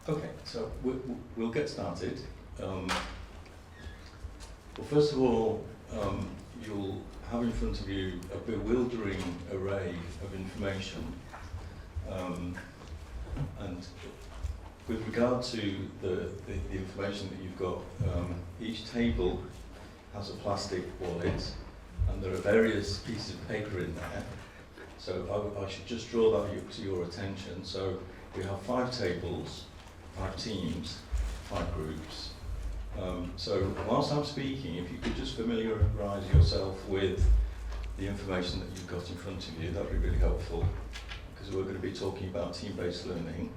Okay, so we'll get started. Well, first of all, you'll have in front of you a bewildering array of information. And with regard to the information that you've got, each table has a plastic wallet, and there are various pieces of paper in there. So I should just draw that to your attention. So we have 5 tables, 5 teams, 5 groups. So whilst I'm speaking, if you could just familiarise yourself with the information that you've got in front of you, that would be really helpful, because we're going to be talking about team-based learning,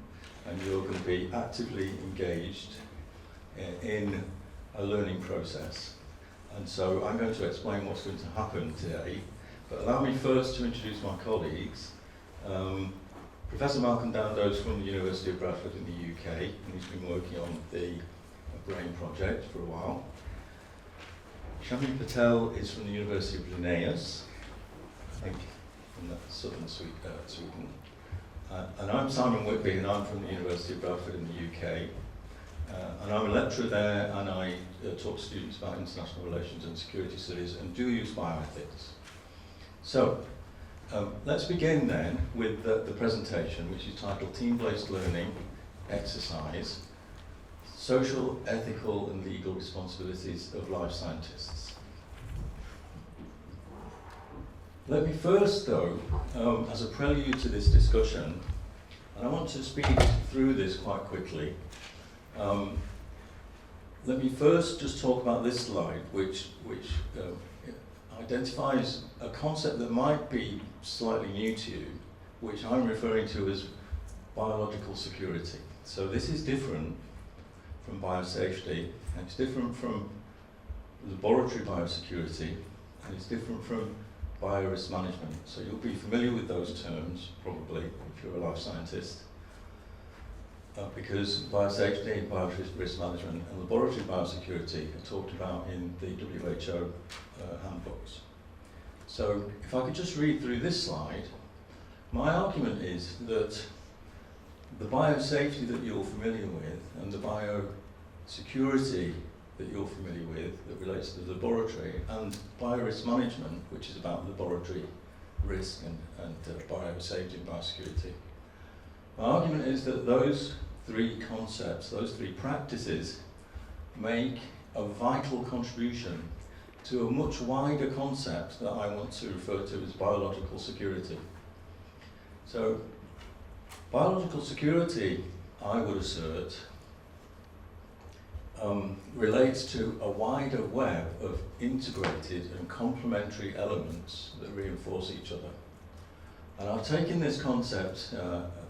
and you're going to be actively engaged in a learning process. And so I'm going to explain what's going to happen today, but allow me first to introduce my colleagues. Professor Malcolm Dando is from the University of Bradford in the UK, and he's been working on the brain project for a while. Shamin Patel is from the University of Linnaeus, I think from southern Sweden. And I'm Simon Whitby, and I'm from the University of Bradford in the UK. And I'm a lecturer there, and I talk to students about international relations and security studies, and do use bioethics. So, let's begin then with the presentation, which is titled Team-Based Learning Exercise, Social, Ethical and Legal Responsibilities of Life Scientists. Let me first, though, as a prelude to this discussion, and I want to speed through this quite quickly, let me first just talk about this slide, which identifies a concept that might be slightly new to you, which I'm referring to as biological security. So this is different from biosafety, and it's different from laboratory biosecurity, and it's different from biorisk management. So you'll be familiar with those terms, probably, if you're a life scientist, because biosafety, biorisk management, and laboratory biosecurity are talked about in the WHO handbooks. So if I could just read through this slide, my argument is that the biosafety that you're familiar with and the biosecurity that you're familiar with that relates to the laboratory, and biorisk management, which is about laboratory risk and biosafety and biosecurity. My argument is that those 3 concepts, those 3 practices, make a vital contribution to a much wider concept that I want to refer to as biological security. So, biological security, I would assert, relates to a wider web of integrated and complementary elements that reinforce each other. And I've taken this concept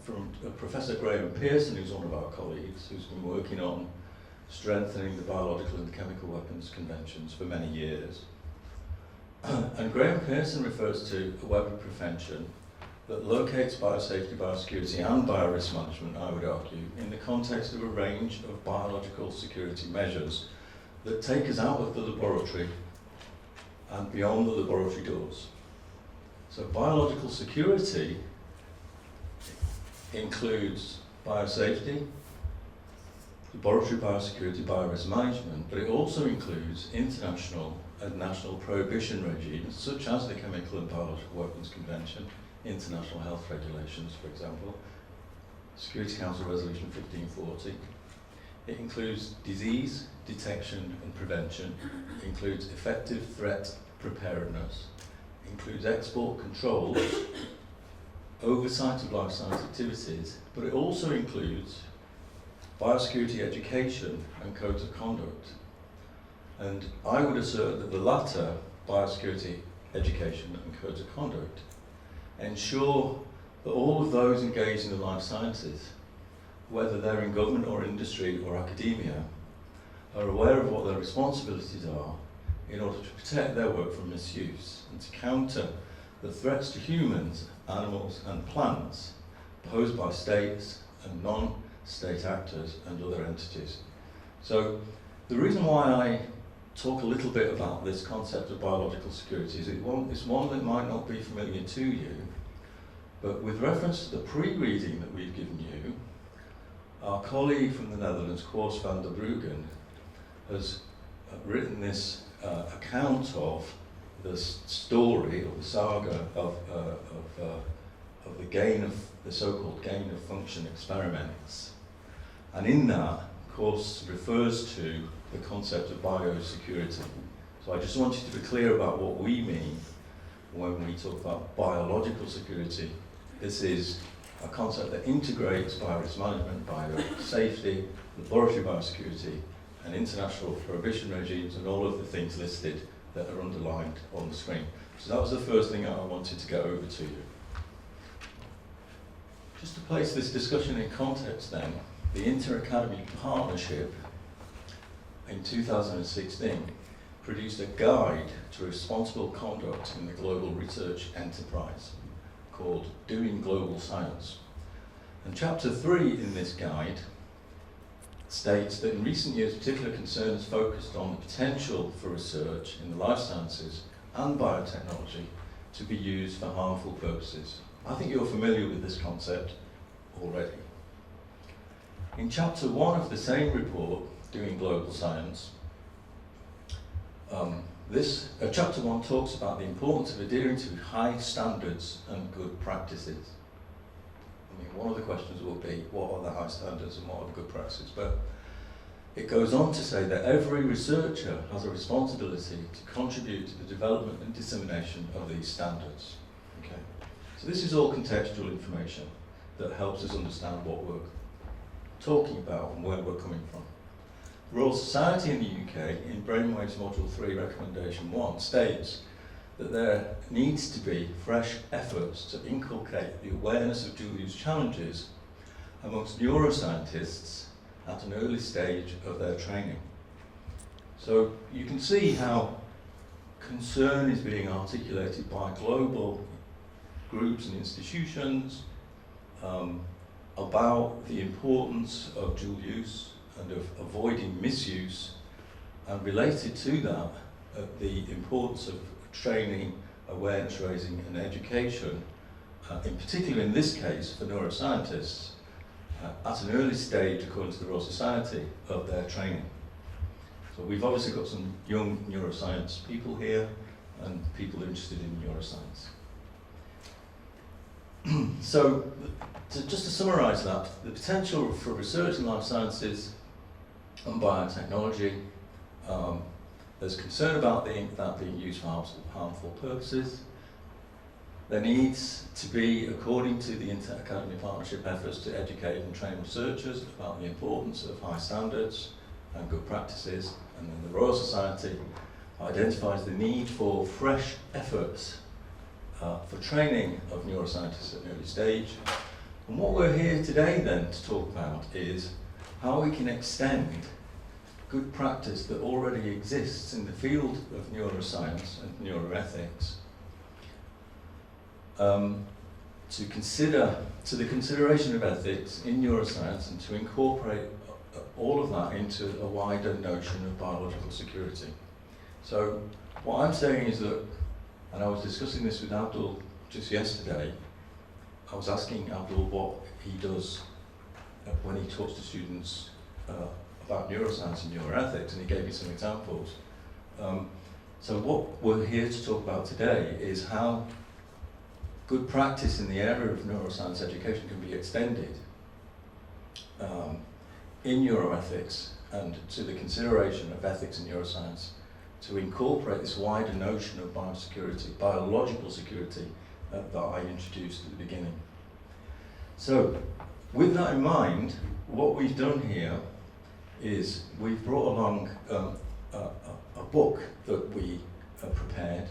from Professor Graham Pearson, who's one of our colleagues, who's been working on strengthening the biological and chemical weapons conventions for many years. And Graham Pearson refers to a web of prevention that locates biosafety, biosecurity and biorisk management, I would argue, in the context of a range of biological security measures that take us out of the laboratory and beyond the laboratory doors. So biological security includes biosafety, laboratory biosecurity, biorisk management, but it also includes international and national prohibition regimes, such as the Chemical and Biological Weapons Convention, international health regulations, for example, Security Council Resolution 1540. It includes disease detection and prevention, it includes effective threat preparedness, it includes export controls, oversight of life science activities, but it also includes biosecurity education and codes of conduct. And I would assert that the latter, biosecurity education and codes of conduct, ensure that all of those engaged in the life sciences, whether they're in government or industry or academia, are aware of what their responsibilities are in order to protect their work from misuse and to counter the threats to humans, animals and plants posed by states and non-state actors and other entities. So the reason why I talk a little bit about this concept of biological security is it's one that might not be familiar to you, but with reference to the pre-reading that we've given you, our colleague from the Netherlands, Koos van der Bruggen, has written this account of the story, or the saga of the so-called gain of function experiments. And in that, Koos refers to the concept of biosecurity. So I just want you to be clear about what we mean when we talk about biological security. This is a concept that integrates biorisk management, biosafety, laboratory biosecurity, and international prohibition regimes, and all of the things listed that are underlined on the screen. So that was the first thing I wanted to go over to you. Just to place this discussion in context then, the Inter-Academy Partnership in 2016 produced a guide to responsible conduct in the global research enterprise called Doing Global Science. And chapter 3 in this guide states that in recent years particular concern has focused on the potential for research in the life sciences and biotechnology to be used for harmful purposes. I think you're familiar with this concept already. In chapter 1 of the same report, Doing Global Science, chapter 1 talks about the importance of adhering to high standards and good practices. I mean, one of the questions will be, what are the high standards and what are the good practices? But it goes on to say that every researcher has a responsibility to contribute to the development and dissemination of these standards. Okay? So this is all contextual information that helps us understand what we're talking about and where we're coming from. Royal Society in the UK, in Brainwaves Module 3 Recommendation 1, states that there needs to be fresh efforts to inculcate the awareness of dual-use challenges amongst neuroscientists at an early stage of their training. So you can see how concern is being articulated by global groups and institutions about the importance of dual use and of avoiding misuse, and related to that, the importance of training, awareness raising and education, in particular in this case for neuroscientists, at an early stage according to the Royal Society of their training. So we've obviously got some young neuroscience people here and people interested in neuroscience. So just to summarise that, the potential for research in life sciences and biotechnology, there's concern about that being used for harmful purposes. There needs to be, according to the Inter-Academy Partnership, efforts to educate and train researchers about the importance of high standards and good practices, and then the Royal Society identifies the need for fresh efforts for training of neuroscientists at an early stage. And what we're here today then to talk about is how we can extend good practice that already exists in the field of neuroscience and neuroethics to the consideration of ethics in neuroscience, and to incorporate all of that into a wider notion of biological security. So what I'm saying is that, and I was discussing this with Abdul just yesterday, I was asking Abdul what he does when he talks to students about neuroscience and neuroethics, and he gave me some examples. So what we're here to talk about today is how good practice in the area of neuroscience education can be extended in neuroethics and to the consideration of ethics in neuroscience, to incorporate this wider notion of biosecurity, biological security, that I introduced at the beginning. So, with that in mind, what we've done here is we've brought along a book that we prepared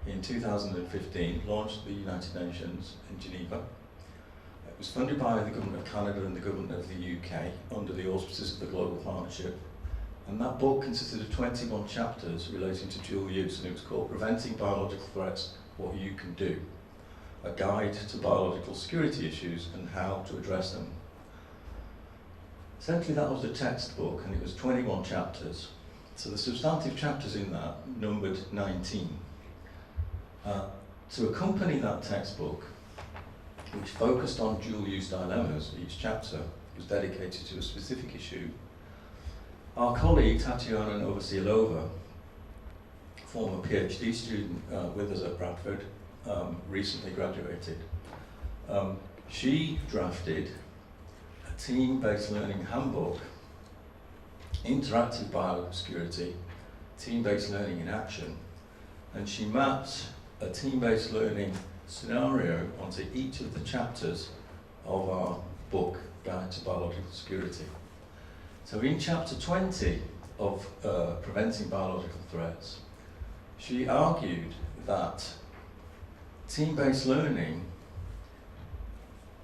in 2015, launched at the United Nations in Geneva. It was funded by the Government of Canada and the Government of the UK under the auspices of the Global Partnership. And that book consisted of 21 chapters relating to dual use, and it was called Preventing Biological Threats, What You Can Do, a guide to biological security issues and how to address them. Essentially that was a textbook, and it was 21 chapters. So the substantive chapters in that numbered 19. To accompany that textbook, which focused on dual use dilemmas, each chapter, was dedicated to a specific issue. Our colleague Tatiana Novosielova, former PhD student with us at Bradford, recently graduated. She drafted a team-based learning handbook, interactive biological security, team-based learning in action, and she mapped a team-based learning scenario onto each of the chapters of our book, Guide to Biological Security. So in chapter 20 of Preventing Biological Threats, she argued that team-based learning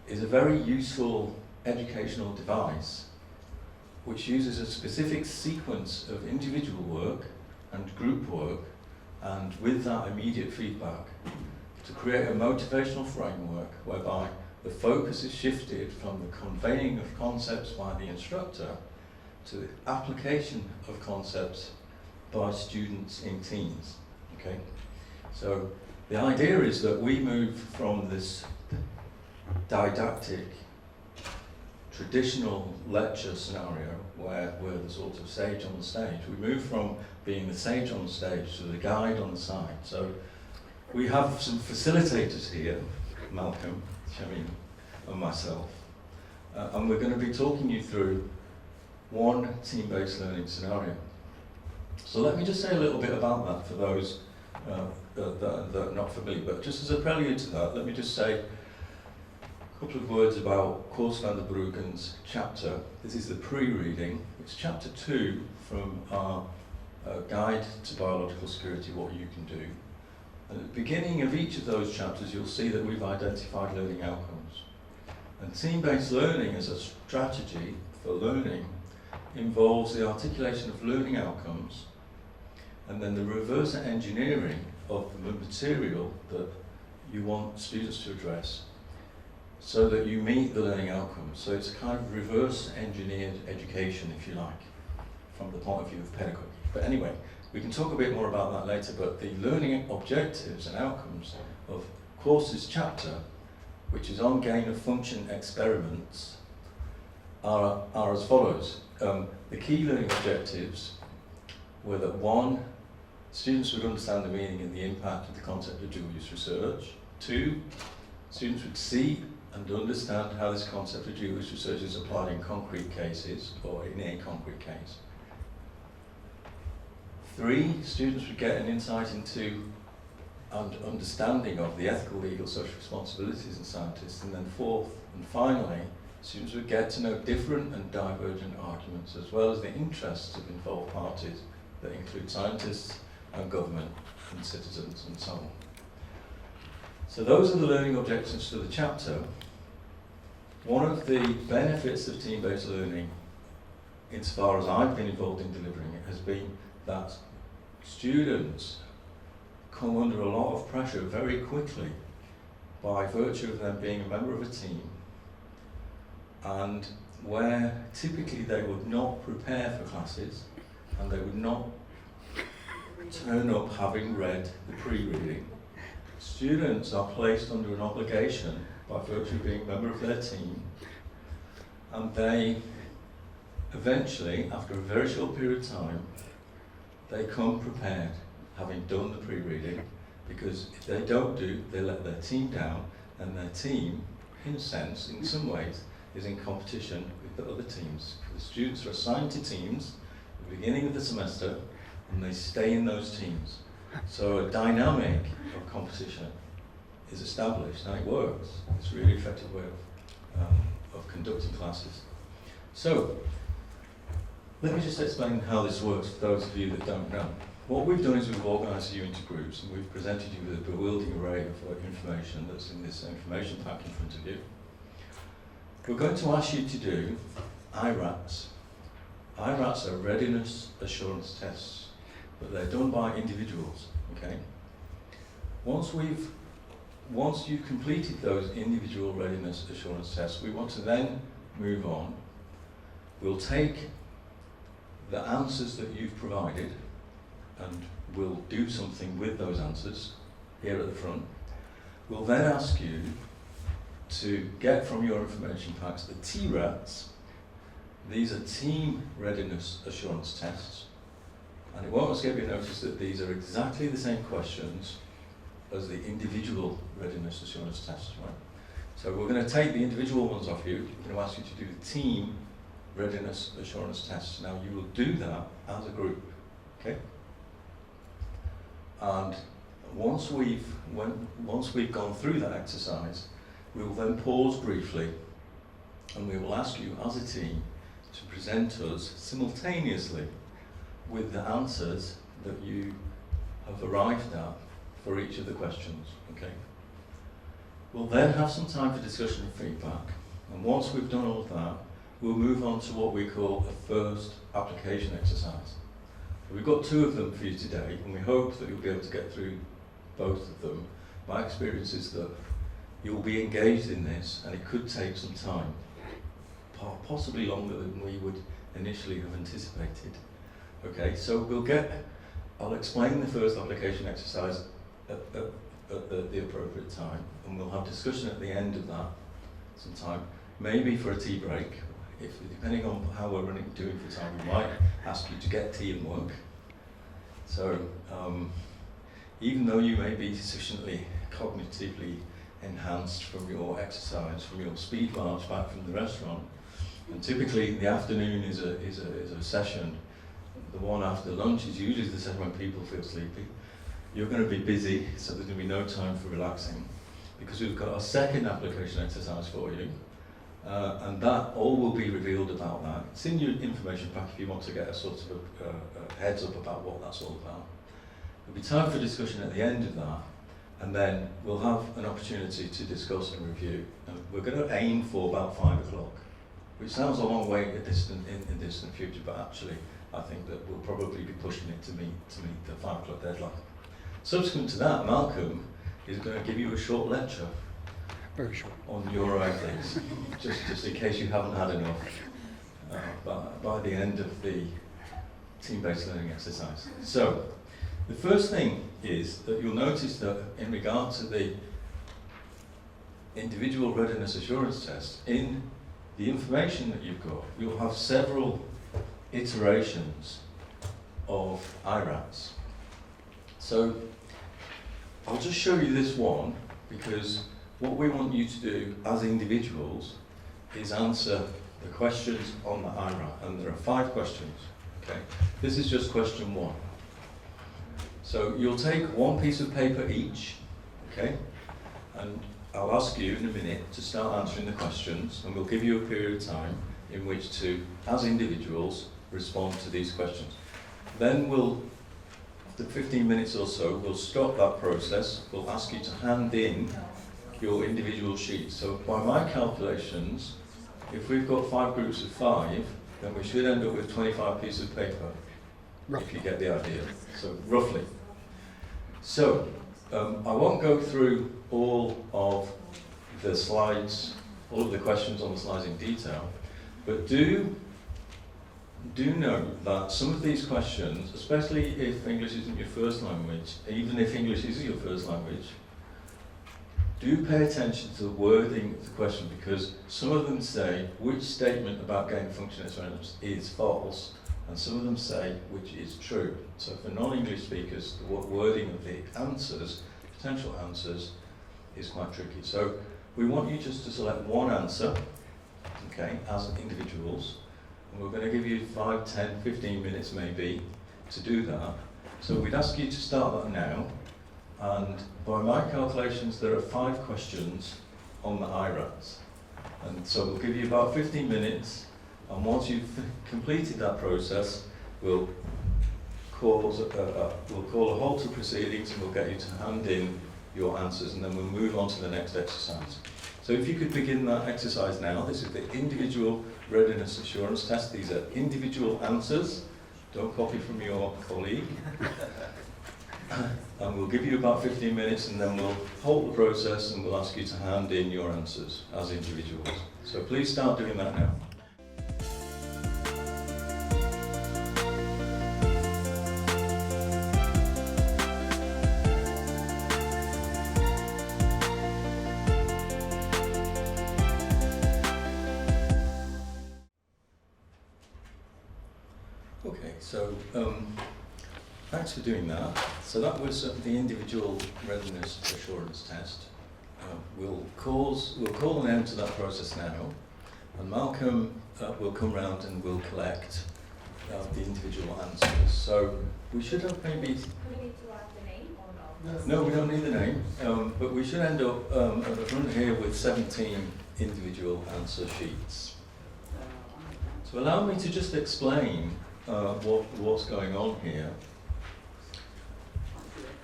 is a very useful educational device which uses a specific sequence of individual work and group work, and with that immediate feedback, to create a motivational framework whereby the focus is shifted from the conveying of concepts by the instructor to the application of concepts by students in teams. Okay? So the idea is that we move from this didactic, traditional lecture scenario where we're the sort of sage on the stage. We move from being the sage on the stage to the guide on the side. So we have some facilitators here, Malcolm, Shamin, and myself, and we're going to be talking you through one team-based learning scenario. So let me just say a little bit about that for those that are not familiar, but just as a prelude to that, let me just say a couple of words about Course van der Bruggen's chapter. This is the pre-reading. It's chapter 2 from our Guide to Biological Security, What You Can Do. And at the beginning of each of those chapters, you'll see that we've identified learning outcomes. And team-based learning as a strategy for learning involves the articulation of learning outcomes and then the reverse engineering of the material that you want students to address so that you meet the learning outcomes. So it's a kind of reverse engineered education, if you like, from the point of view of pedagogy. But anyway, we can talk a bit more about that later, but the learning objectives and outcomes of Course's chapter, which is on gain of function experiments, are as follows. The key learning objectives were that 1, students would understand the meaning and the impact of the concept of dual-use research. 2, students would see and understand how this concept of dual-use research is applied in concrete cases or in a concrete case. 3, students would get an insight into and understanding of the ethical, legal, social responsibilities of scientists. And then 4th and finally, students would get to know different and divergent arguments as well as the interests of involved parties that include scientists and government and citizens and so on. So those are the learning objectives for the chapter. One of the benefits of team-based learning, insofar as I've been involved in delivering it, has been that students come under a lot of pressure very quickly by virtue of them being a member of a team, and where typically they would not prepare for classes and they would not turn up having read the pre-reading. Students are placed under an obligation by virtue of being a member of their team, and they eventually, after a very short period of time, they come prepared, having done the pre-reading, because if they don't do, they let their team down, and their team, in a sense, in some ways, is in competition with the other teams. The students are assigned to teams at the beginning of the semester, and they stay in those teams. So a dynamic of competition is established, and it works. It's a really effective way of conducting classes. So, let me just explain how this works for those of you that don't know. What we've done is we've organised you into groups, and we've presented you with a bewildering array of information that's in this information pack in front of you. We're going to ask you to do IRATs. IRATs are readiness assurance tests, but they're done by individuals, okay? Once you've completed those individual readiness assurance tests, we want to then move on. We'll take the answers that you've provided and we'll do something with those answers here at the front. We'll then ask you to get from your information packs the TRATs, These are team readiness assurance tests, and it won't escape your notice that these are exactly the same questions as the individual readiness assurance tests, right? So we're going to take the individual ones off you. We're going to ask you to do the team readiness assurance tests. Now you will do that as a group, okay? And once we've gone through that exercise, we will then pause briefly, and we will ask you as a team to present us simultaneously with the answers that you have arrived at for each of the questions, okay? We'll then have some time for discussion and feedback, and once we've done all of that, we'll move on to what we call a first application exercise. We've got 2 of them for you today, and we hope that you'll be able to get through both of them. My experience is that you'll be engaged in this, and it could take some time, possibly longer than we would initially have anticipated. Okay, so I'll explain the first application exercise at the appropriate time, and we'll have discussion at the end of that sometime, maybe for a tea break. Depending on how we're doing for time, we might ask you to get tea and work. So, even though you may be sufficiently cognitively enhanced from your exercise, from your speed march back from the restaurant, and typically the afternoon is a session. The one after lunch is usually the session when people feel sleepy. You're going to be busy, so there's going to be no time for relaxing, because we've got a second application exercise for you. And that all will be revealed about that. It's in your information pack if you want to get a sort of a heads up about what that's all about. There'll be time for discussion at the end of that, and then we'll have an opportunity to discuss and review. And we're going to aim for about 5 o'clock, which sounds a long way in the distant future, but actually I think that we'll probably be pushing it to meet the 5 o'clock deadline. Subsequent to that, Malcolm is going to give you a short lecture. Very short. On neuroethics, just in case you haven't had enough, by the end of the team-based learning exercise. So, the first thing is that you'll notice that in regard to the individual readiness assurance test, in the information that you've got, you'll have several iterations of IRATs. So, I'll just show you this one, because what we want you to do as individuals is answer the questions on the IRAT, and there are 5 questions, okay? This is just question 1. So you'll take one piece of paper each, okay? And I'll ask you in a minute to start answering the questions, and we'll give you a period of time in which to, as individuals, respond to these questions. Then we'll, after 15 minutes or so, we'll stop that process. We'll ask you to hand in your individual sheets. So by my calculations, if we've got 5 groups of 5, then we should end up with 25 pieces of paper, if you get the idea. So roughly. So I won't go through all of the slides, all of the questions on the slides in detail, but do note that some of these questions, especially if English isn't your first language, even if English is your first language, do pay attention to the wording of the question, because some of them say which statement about gain of function experiments is false, and some of them say which is true. So for non-English speakers, the wording of the answers, potential answers, is quite tricky. So we want you just to select one answer, okay, as individuals, and we're going to give you 5, 10, 15 minutes maybe to do that. So we'd ask you to start that now. And by my calculations, there are 5 questions on the IRATs. And so we'll give you about 15 minutes, and once you've completed that process, we'll call a halt to proceedings, and we'll get you to hand in your answers, and then we'll move on to the next exercise. So if you could begin that exercise now. This is the individual readiness assurance test. These are individual answers. Don't copy from your colleague. And we'll give you about 15 minutes, and then we'll halt the process, and we'll ask you to hand in your answers as individuals. So please start doing that now. thanks for doing that. So that was the individual readiness assurance test. We'll call an end to that process now, and Malcolm will come round and will collect the individual answers. So we should have maybe... Do we need to add the name or not? No, we don't need the name, but we should end up at the front here with 17 individual answer sheets. So allow me to just explain what's going on here.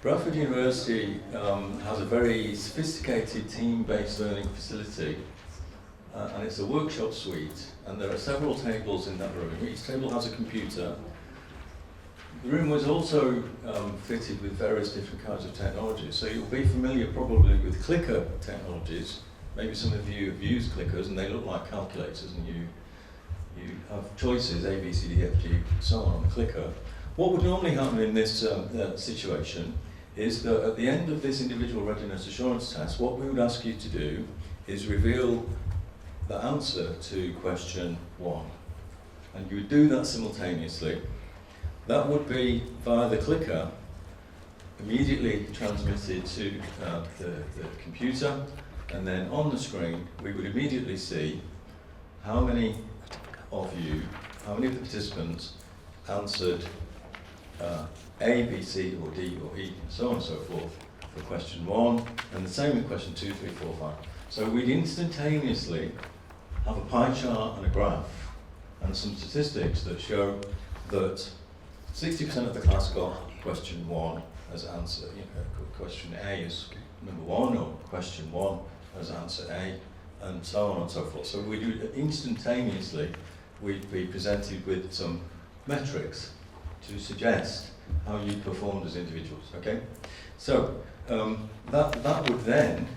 Bradford University has a very sophisticated team-based learning facility, and it's a workshop suite, and there are several tables in that room. Each table has a computer. The room was also fitted with various different kinds of technologies, so you'll be familiar probably with clicker technologies. Maybe some of you have used clickers, and they look like calculators, and you have choices, A, B, C, D, F, G, so on the clicker. What would normally happen in this situation is that at the end of this individual readiness assurance test, what we would ask you to do is reveal the answer to question 1. And you would do that simultaneously. That would be, via the clicker, immediately transmitted to the computer, and then on the screen we would immediately see how many of the participants answered A, B, C, or D, or E, and so on and so forth for question 1, and the same with question 2, 3, 4, 5. So we'd instantaneously have a pie chart and a graph and some statistics that show that 60% of the class got question 1 as answer, question A is number 1, or question 1 as answer A, and so on and so forth. So we do it instantaneously. We'd be presented with some metrics to suggest how you performed as individuals, okay? So that would then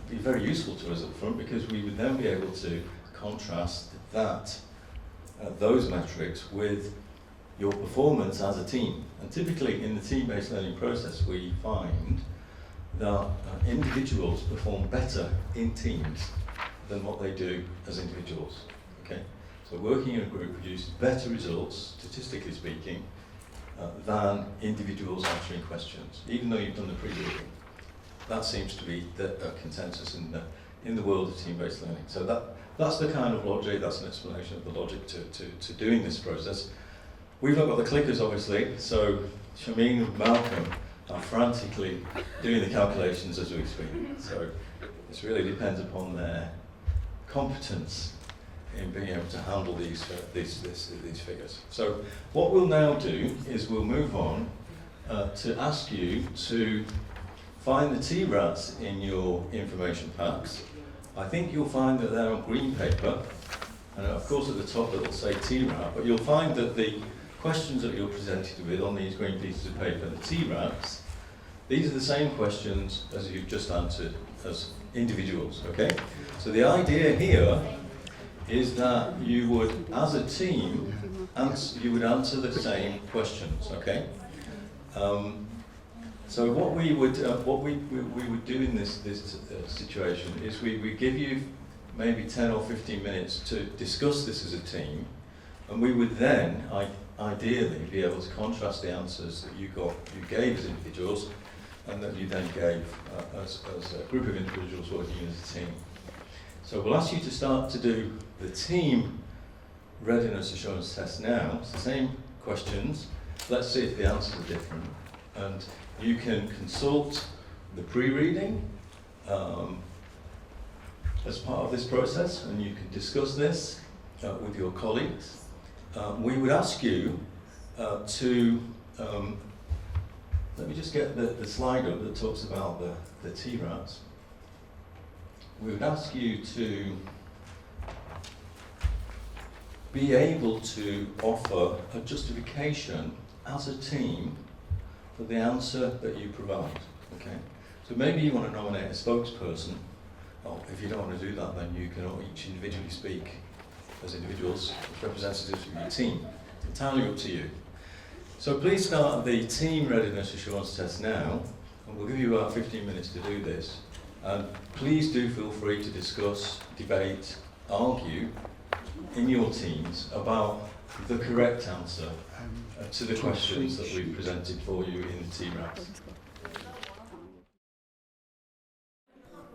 be very useful to us up front, because we would then be able to contrast those metrics with your performance as a team. And typically in the team-based learning process, we find that individuals perform better in teams than what they do as individuals, okay? So working in a group produces better results, statistically speaking, than individuals answering questions, even though you've done the pre-reading. That seems to be a consensus in the world of team-based learning. So that's the kind of logic, that's an explanation of the logic to doing this process. We've not got the clickers, obviously, so Shamin and Malcolm are frantically doing the calculations as we speak. So this really depends upon their competence in being able to handle these figures. So what we'll now do is we'll move on to ask you to find the T-rats in your information packs. I think you'll find that they're on green paper, and of course at the top it'll say T-rat, but you'll find that the questions that you're presented with on these green pieces of paper, the T-rats, these are the same questions as you've just answered as individuals, okay? So the idea here is that you would, as a team, you would answer the same questions, okay? So what we would do in this situation is we give you maybe 10 or 15 minutes to discuss this as a team, and we would then ideally be able to contrast the answers that you gave as individuals, and that you then gave as a group of individuals working as a team. So we'll ask you to start to do the team readiness assurance test now. It's the same questions. Let's see if the answers are different. And you can consult the pre-reading as part of this process, and you can discuss this with your colleagues. We would ask you to, let me just get the slide up that talks about the T-rats. We would ask you to be able to offer a justification as a team for the answer that you provide, okay? So maybe you want to nominate a spokesperson. Well, if you don't want to do that, then you can each individually speak as individuals, as representatives of your team. It's entirely up to you. So please start the team readiness assurance test now, and we'll give you about 15 minutes to do this. And please do feel free to discuss, debate, argue in your teams about the correct answer to the questions that we've presented for you in the TRAPs.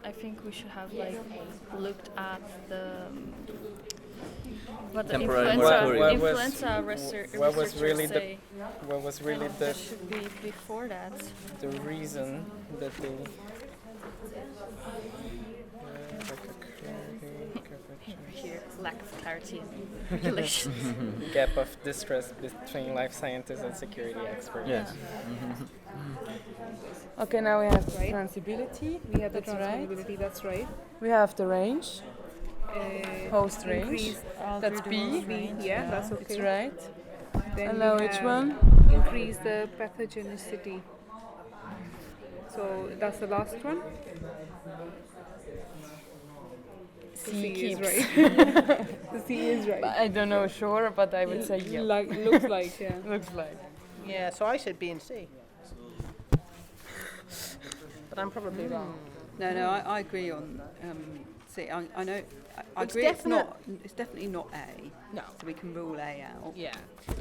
I think we should have looked at the what the influenza researchers say. What was really that should be before that. the reason that they Here, lack of clarity in regulation. gap of distrust between life scientists and security experts. Yes. Okay, now we have transferability. We have the That's transferability, that's right. We have the range, host range. Increased That's B. B, yeah, that's okay. It's right. Then And we now which have one? Increase the pathogenicity. So that's the last one. The C is keeps. right. The C is right. I don't know sure, but I would say yeah. Looks like, yeah. Looks like. Yeah, so I said B and C. But I'm probably wrong. No, I agree on C. I know. I It's agree. definite- It's definitely not A. No. So we can rule A out. Yeah.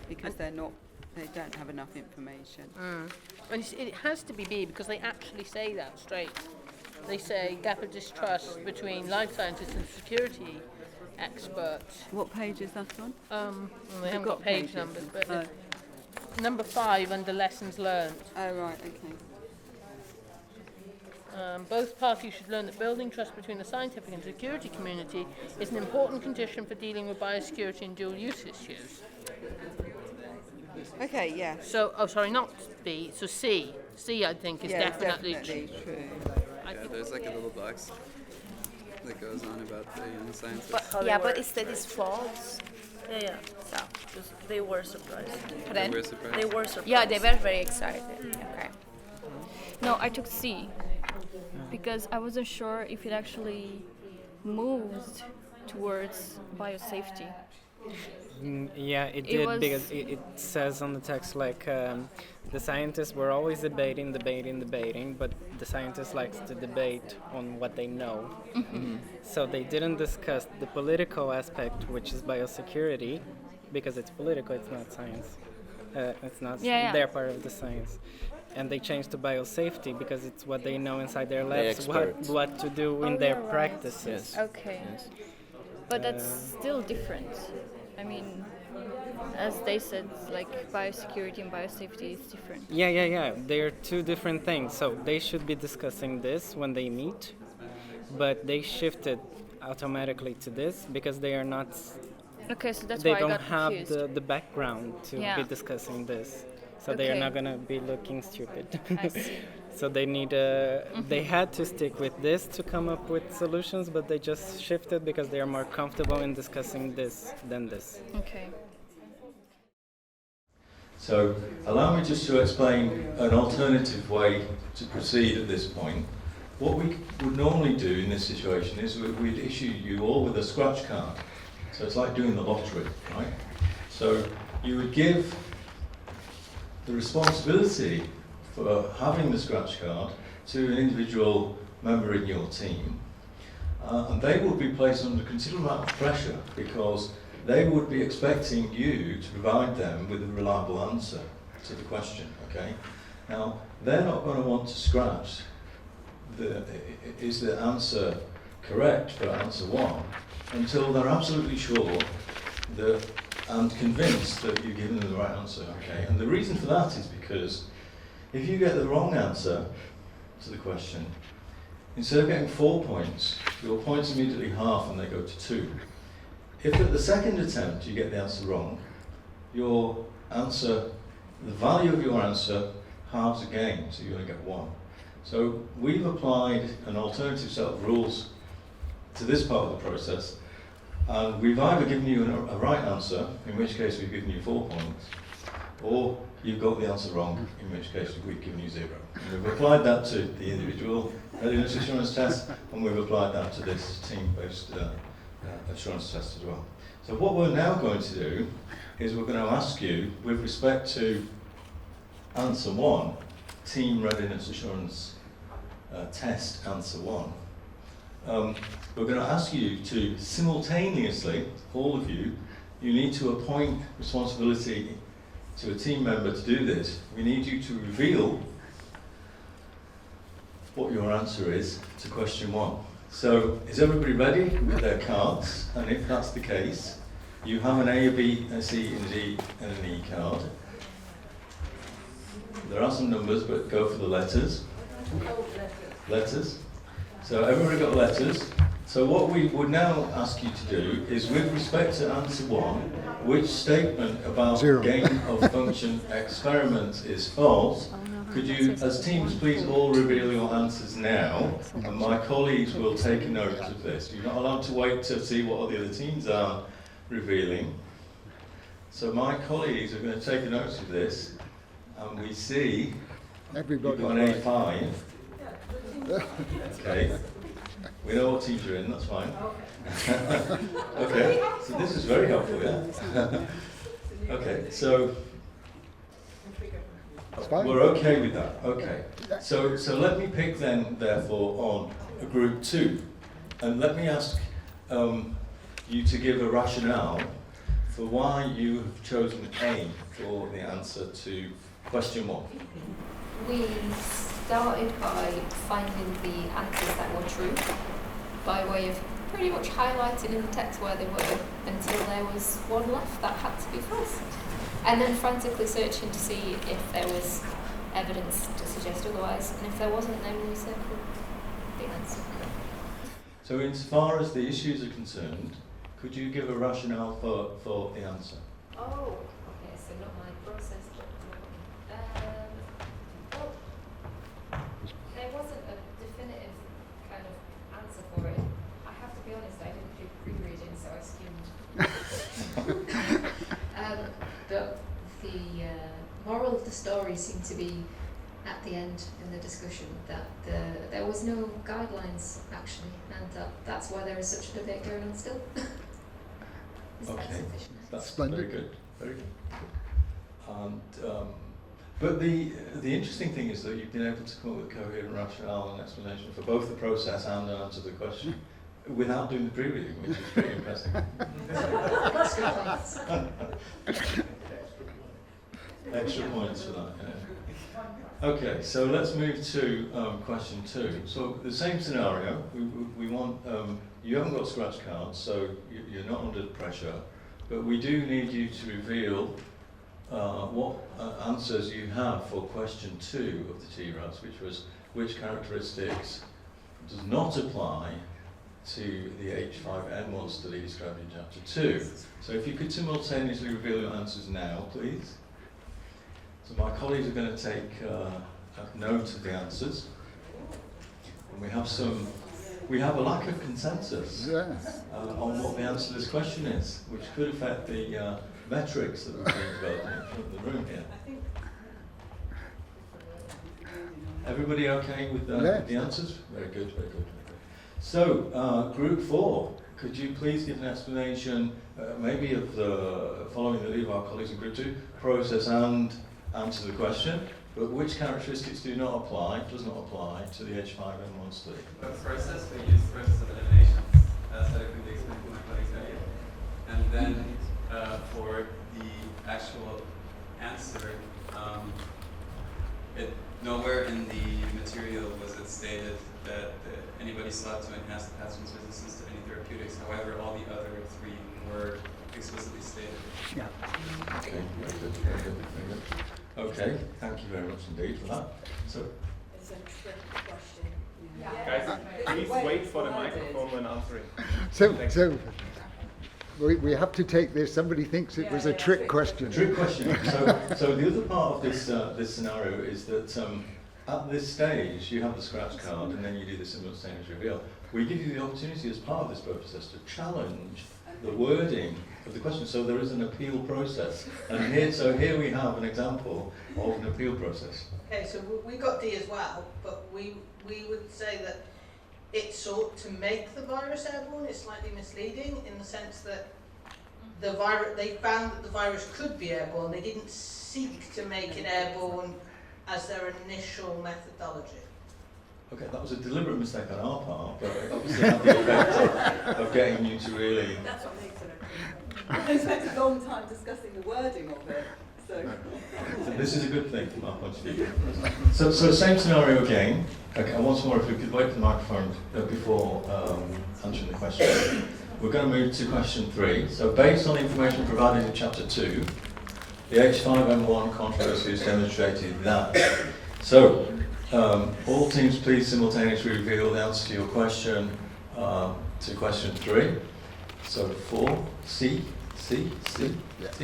Because they're not. They don't have enough information. And it has to be B because they actually say that straight. They say gap of distrust between life scientists and security experts. What page is that on? They haven't got page pages? numbers, but Oh. number 5 under lessons learned. Oh right. Okay. Both parties should learn that building trust between the scientific and security community is an important condition for dealing with biosecurity and dual use issues. Okay. Yeah. So, not B, so C. C, I think, is Yeah, definitely true. Yeah, there's like a little box that goes on about the young scientists. But instead it's false. Yeah. So they were surprised. They were surprised. They were surprised. Yeah, they were very excited. Okay. No, I took C because I wasn't sure if it actually moved towards biosafety. Yeah, it It did was- because it says on the text the scientists were always debating, but the scientists likes to debate on what they know. So they didn't discuss the political aspect, which is biosecurity, because it's political, it's not science. It's not their part of the science. And they changed to biosafety because it's what they know inside their labs, what to do in their practices. Okay. But that's still different. I mean, as they said, biosecurity and biosafety is different. Yeah. They're two different things. So they should be discussing this when they meet, but they shifted automatically to this because they are not. Okay, so that's they why I don't got have confused. the background to be discussing this, so they are Okay. not gonna be looking stupid. I see. So they need they had to stick with this to come up with solutions, but they just shifted because they are more comfortable in discussing this than this. Okay. So allow me just to explain an alternative way to proceed at this point. What we would normally do in this situation is we'd issue you all with a scratch card. So it's like doing the lottery, right? So you would give the responsibility for having the scratch card to an individual member in your team. And they would be placed under considerable amount of pressure because they would be expecting you to provide them with a reliable answer to the question, okay? Now, they're not going to want to scratch is the answer correct for answer 1 until they're absolutely sure and convinced that you've given them the right answer, okay? And the reason for that is because if you get the wrong answer to the question, instead of getting 4 points, your points immediately half and they go to 2. If at the second attempt you get the answer wrong, your answer, the value of your answer halves again, so you only get 1. So we've applied an alternative set of rules to this part of the process, and we've either given you a right answer, in which case we've given you 4 points, or you've got the answer wrong, in which case we've given you 0. And we've applied that to the individual readiness assurance test, and we've applied that to this team-based assurance test as well. So what we're now going to do is we're going to ask you, with respect to answer 1, team readiness assurance test answer 1, we're going to ask you to simultaneously, all of you, you need to appoint responsibility to a team member to do this, we need you to reveal what your answer is to question 1. So, is everybody ready with their cards? And if that's the case, you have an A, a B, a C, and a D, and an E card. There are some numbers, but go for the letters. Letters. So everybody got letters. So what we would now ask you to do is, with respect to answer 1, which statement about gain of function experiments is false? Could you, as teams, please all reveal your answers now, and my colleagues will take a note of this. You're not allowed to wait to see what the other teams are revealing. So my colleagues are going to take a note of this, and we see you've got an A5. Okay. We know what teams you're in, that's fine. Okay, so this is very helpful, yeah? Okay, so we're okay with that, okay. So let me pick then, therefore, on group 2. And let me ask you to give a rationale for why you have chosen A for the answer to question 1. We started by finding the answers that were true by way of pretty much highlighting in the text where they were until there was one left that had to be false. And then frantically searching to see if there was evidence to suggest otherwise, and if there wasn't, then we circled the answer. So insofar as the issues are concerned, could you give a rationale for the answer? Oh, okay, so not my process, but well, there wasn't a definitive kind of answer for it. I have to be honest, I didn't do pre-reading, so I skimmed. But the moral of the story seemed to be at the end in the discussion that there was no guidelines actually, and that's why there is such a debate going on still. Okay, that's splendid. Very good. And but the interesting thing is that you've been able to come up with a coherent rationale and explanation for both the process and an answer to the question without doing the pre-reading, which is pretty impressive. Extra points for that. Yeah. Okay, so let's move to question 2. So the same scenario. We want you haven't got scratch cards, so you're not under pressure, but we do need you to reveal what answers you have for question 2 of the TRAS, which was which characteristics does not apply to the H5N1 study described in chapter 2. So if you could simultaneously reveal your answers now, please. So my colleagues are going to take a note of the answers. And we have a lack of consensus on what the answer to this question is, which could affect the metrics that we're being developed in front of the room here. Everybody okay with the answers? Very good, very good. So, group 4, could you please give an explanation, maybe of the following the lead of our colleagues in group 2, process and answer the question, but which characteristics does not apply to the H5N1 study? For the process, we use the process of elimination, so that could be explained to my colleagues earlier. And then for the actual answer, nowhere in the material was it stated that anybody sought to enhance the pathogen's resistance to any therapeutics. However, all the other 3 were explicitly stated. Yeah. Okay, very good, very good, very good. Okay, thank you very much indeed for that. So, It's a trick question. Guys, please wait for the microphone when answering. So we have to take this. Somebody thinks it was a trick question. Trick question. So the other part of this scenario is that at this stage you have the scratch card and then you do the simultaneous reveal. We give you the opportunity as part of this process to challenge the wording of the question. So there is an appeal process. And here we have an example of an appeal process. Okay, so we got D as well, but we would say that it sought to make the virus airborne. It's slightly misleading in the sense that they found that the virus could be airborne. They didn't seek to make it airborne as their initial methodology. Okay, that was a deliberate mistake on our part, but it obviously had the effect of getting you to really... That's what makes it a I spent a long time discussing the wording of it, This is a good thing from our point of view. So same scenario again. Okay, and once more, if we could wait for the microphone before answering the question. We're going to move to question 3. So based on the information provided in chapter 2, the H5N1 controversy has demonstrated that. So all teams please simultaneously reveal the answer to your question to question 3. So 4, C.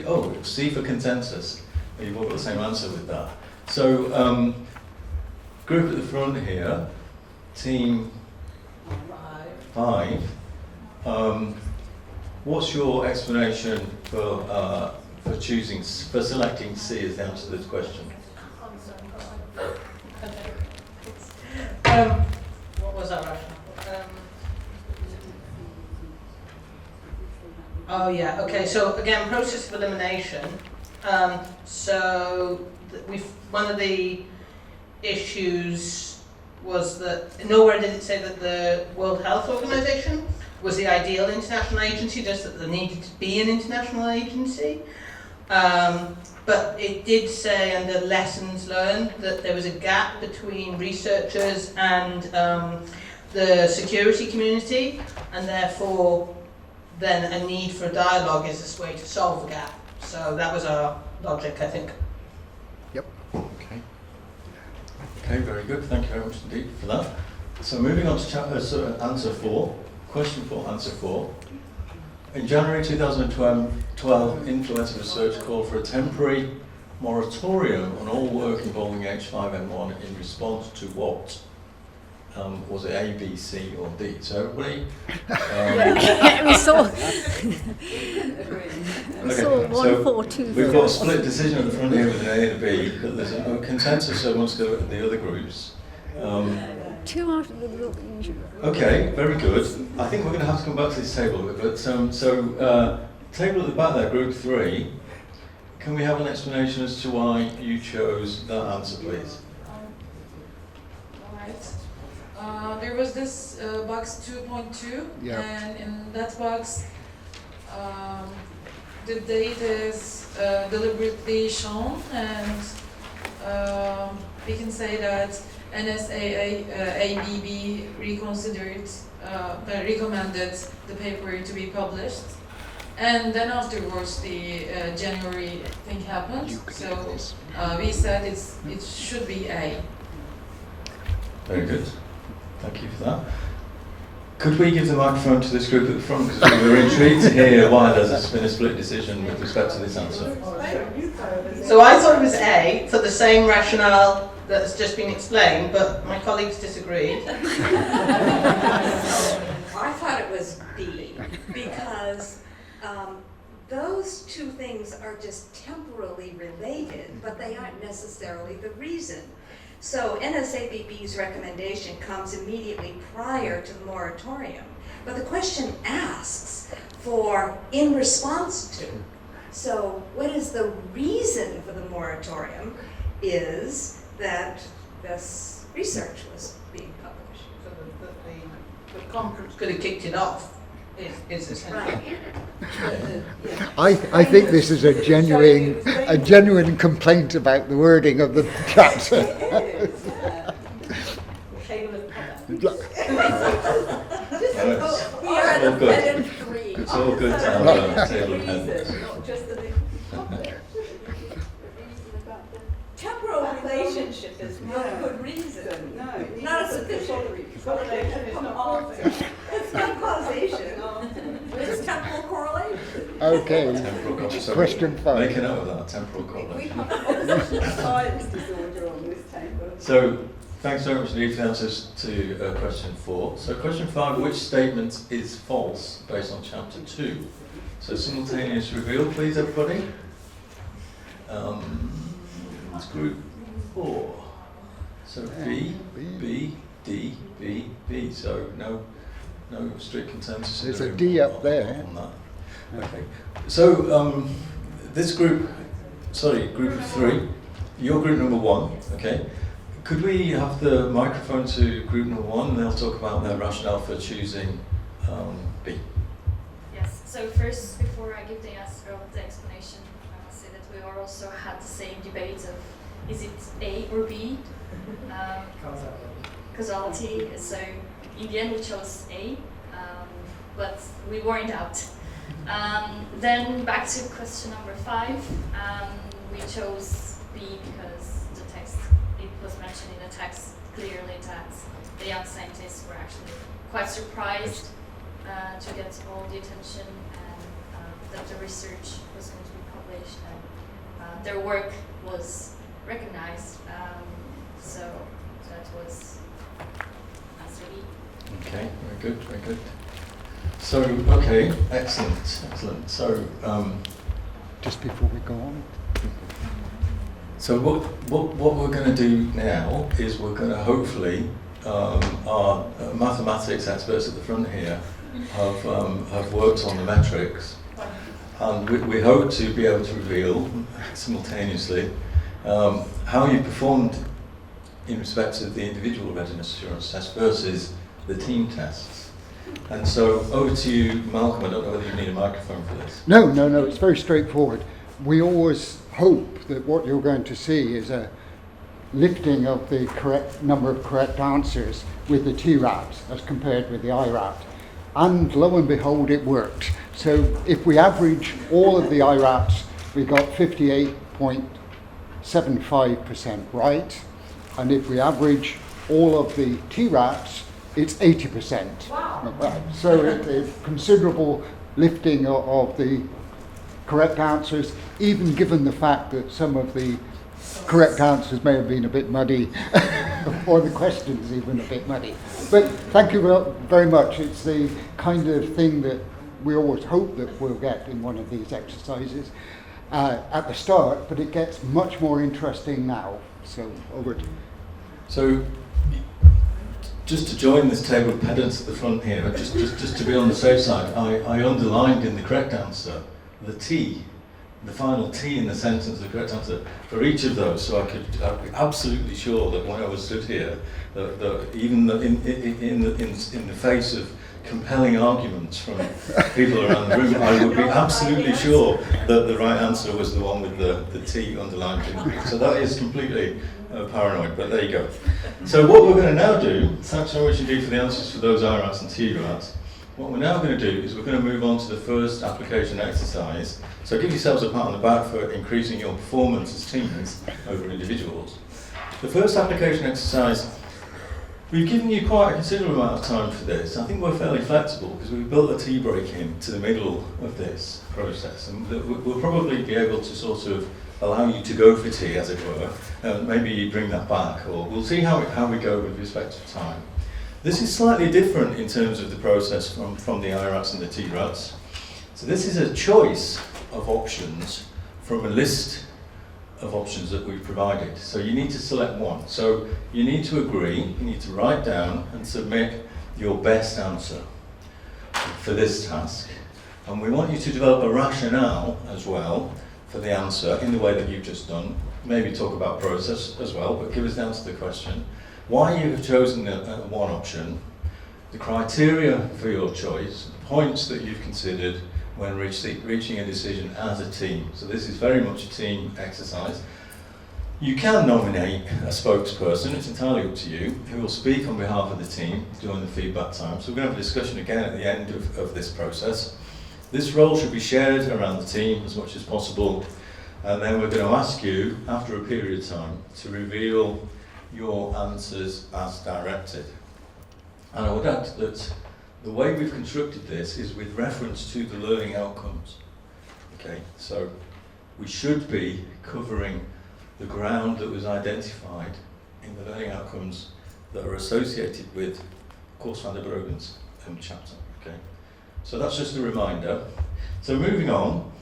Oh, C for consensus. You've all got the same answer with that. So group at the front here, team 5. What's your explanation for selecting C as the answer to this question? What was that rationale? Oh yeah, okay, so again, process of elimination. One of the issues was that nowhere did it say that the World Health Organization was the ideal international agency, just that there needed to be an international agency. But it did say under lessons learned that there was a gap between researchers and the security community, and therefore then a need for a dialogue is this way to solve the gap. So that was our logic, I think. Yep. Okay. Okay, very good. Thank you very much indeed for that. So moving on to answer 4. Question 4, answer 4. In January 2012, Influenza Research called for a temporary moratorium on all work involving H5N1 in response to what? Was it A, B, C, or D? So everybody? We saw. We Okay, saw 1, so 4, 2. we've got a split decision at the front here with an A and a B, but there's a consensus amongst the other groups. 2 out of the group. Okay, very good. I think we're going to have to come back to this table, but table at the back there, group 3. Can we have an explanation as to why you chose that answer, please? There was this box 2.2, and in that box, the date is deliberately shown, and we can say that NSAABB recommended the paper to be published, and then afterwards the January thing happened. So we said it should be A. Very good. Thank you for that. Could we give the microphone to this group at the front, because we were intrigued to hear why there's been a split decision with respect to this answer. So I thought it was A for the same rationale that has just been explained, but my colleagues disagreed. I thought it was B, because those two things are just temporally related, but they aren't necessarily the reason. So NSABB's recommendation comes immediately prior to the moratorium, but the question asks for in response to. So what is the reason for the moratorium is that this research was being published. So the conference could have kicked it off, is essentially. Right. I think this is a genuine complaint about the wording of the chapter. It's all good to have a table of heads. Temporal relationship is not a good reason. Not a sufficient reason. It's not causation. It's temporal correlation. Okay. Question 5. Make a note of that, temporal correlation. Science disorder on this table. So, thanks very much indeed for the answers to question 4. So question 5, which statement is false based on chapter 2? So simultaneous reveal, please, everybody. It's group 4. So B, B, D, B, B. So no strict consensus. There's a D up there. On that. Okay. So this group, group of 3. You're group number 1. Okay. Could we have the microphone to group number 1, and they'll talk about their rationale for choosing B. Yes, so first, before I give the answer of the explanation, I must say that we we also had the same debate of is it A or B? Causality. So in the end we chose A, but we weren't out. Then back to question number 5, we chose B because it was mentioned in the text clearly that the young scientists were actually quite surprised to get all the attention and that the research was going to be published and their work was recognized. So that was answer B. Okay, very good, very good. So, okay, excellent, excellent. So, just before we go on. So what we're going to do now is we're going to hopefully, our mathematics experts at the front here have worked on the metrics, and we hope to be able to reveal simultaneously how you performed in respect of the individual readiness assurance test versus the team tests. And so over to you, Malcolm. I don't know whether you need a microphone for this. No, it's very straightforward. We always hope that what you're going to see is a lifting of the correct number of correct answers with the TRAT as compared with the IRAT. And lo and behold, it worked. So if we average all of the IRATs, we got 58.75% right. And if we average all of the TRATs, it's 80%. Wow. So a considerable lifting of the correct answers, even given the fact that some of the correct answers may have been a bit muddy, or the questions even a bit muddy. But thank you very much. It's the kind of thing that we always hope that we'll get in one of these exercises at the start, but it gets much more interesting now. So over to you. So, just to join this table of pedants at the front here, just to be on the safe side, I underlined in the correct answer the T, the final T in the sentence, the correct answer for each of those, so I'd be absolutely sure that when I was stood here, that even in the face of compelling arguments from people around the room, I would be absolutely sure that the right answer was the one with the T underlined in it. So that is completely paranoid, but there you go. So what we're going to now do, thanks so much indeed for the answers for those IRATs and TRATs. What we're now going to do is we're going to move on to the first application exercise. So give yourselves a pat on the back for increasing your performance as teams over individuals. The first application exercise, we've given you quite a considerable amount of time for this. I think we're fairly flexible because we've built a tea break into the middle of this process, and we'll probably be able to sort of allow you to go for tea, as it were, and maybe you bring that back, or we'll see how we go with respect to time. This is slightly different in terms of the process from the IRATs and the TRATs. So this is a choice of options from a list of options that we've provided. So you need to select one. So you need to agree, you need to write down and submit your best answer for this task. And we want you to develop a rationale as well for the answer in the way that you've just done. Maybe talk about process as well, but give us the answer to the question. Why you have chosen one option, the criteria for your choice, the points that you've considered when reaching a decision as a team. So this is very much a team exercise. You can nominate a spokesperson, it's entirely up to you, who will speak on behalf of the team during the feedback time. So we're going to have a discussion again at the end of this process. This role should be shared around the team as much as possible, and then we're going to ask you, after a period of time, to reveal your answers as directed. And I would add that the way we've constructed this is with reference to the learning outcomes. Okay, so we should be covering the ground that was identified in the learning outcomes that are associated with Course van der Brogen's chapter. Okay, so that's just a reminder. So moving on,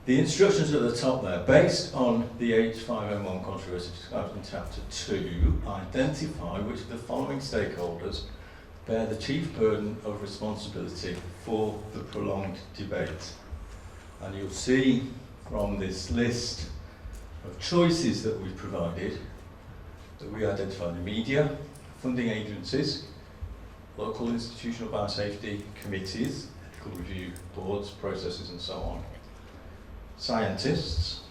the instructions at the top there, based on the H5N1 controversy described in chapter 2, identify which of the following stakeholders bear the chief burden of responsibility for the prolonged debate. And you'll see from this list of choices that we've provided that we identify the media, funding agencies, local institutional biosafety committees, ethical review boards, processes and so on. scientists,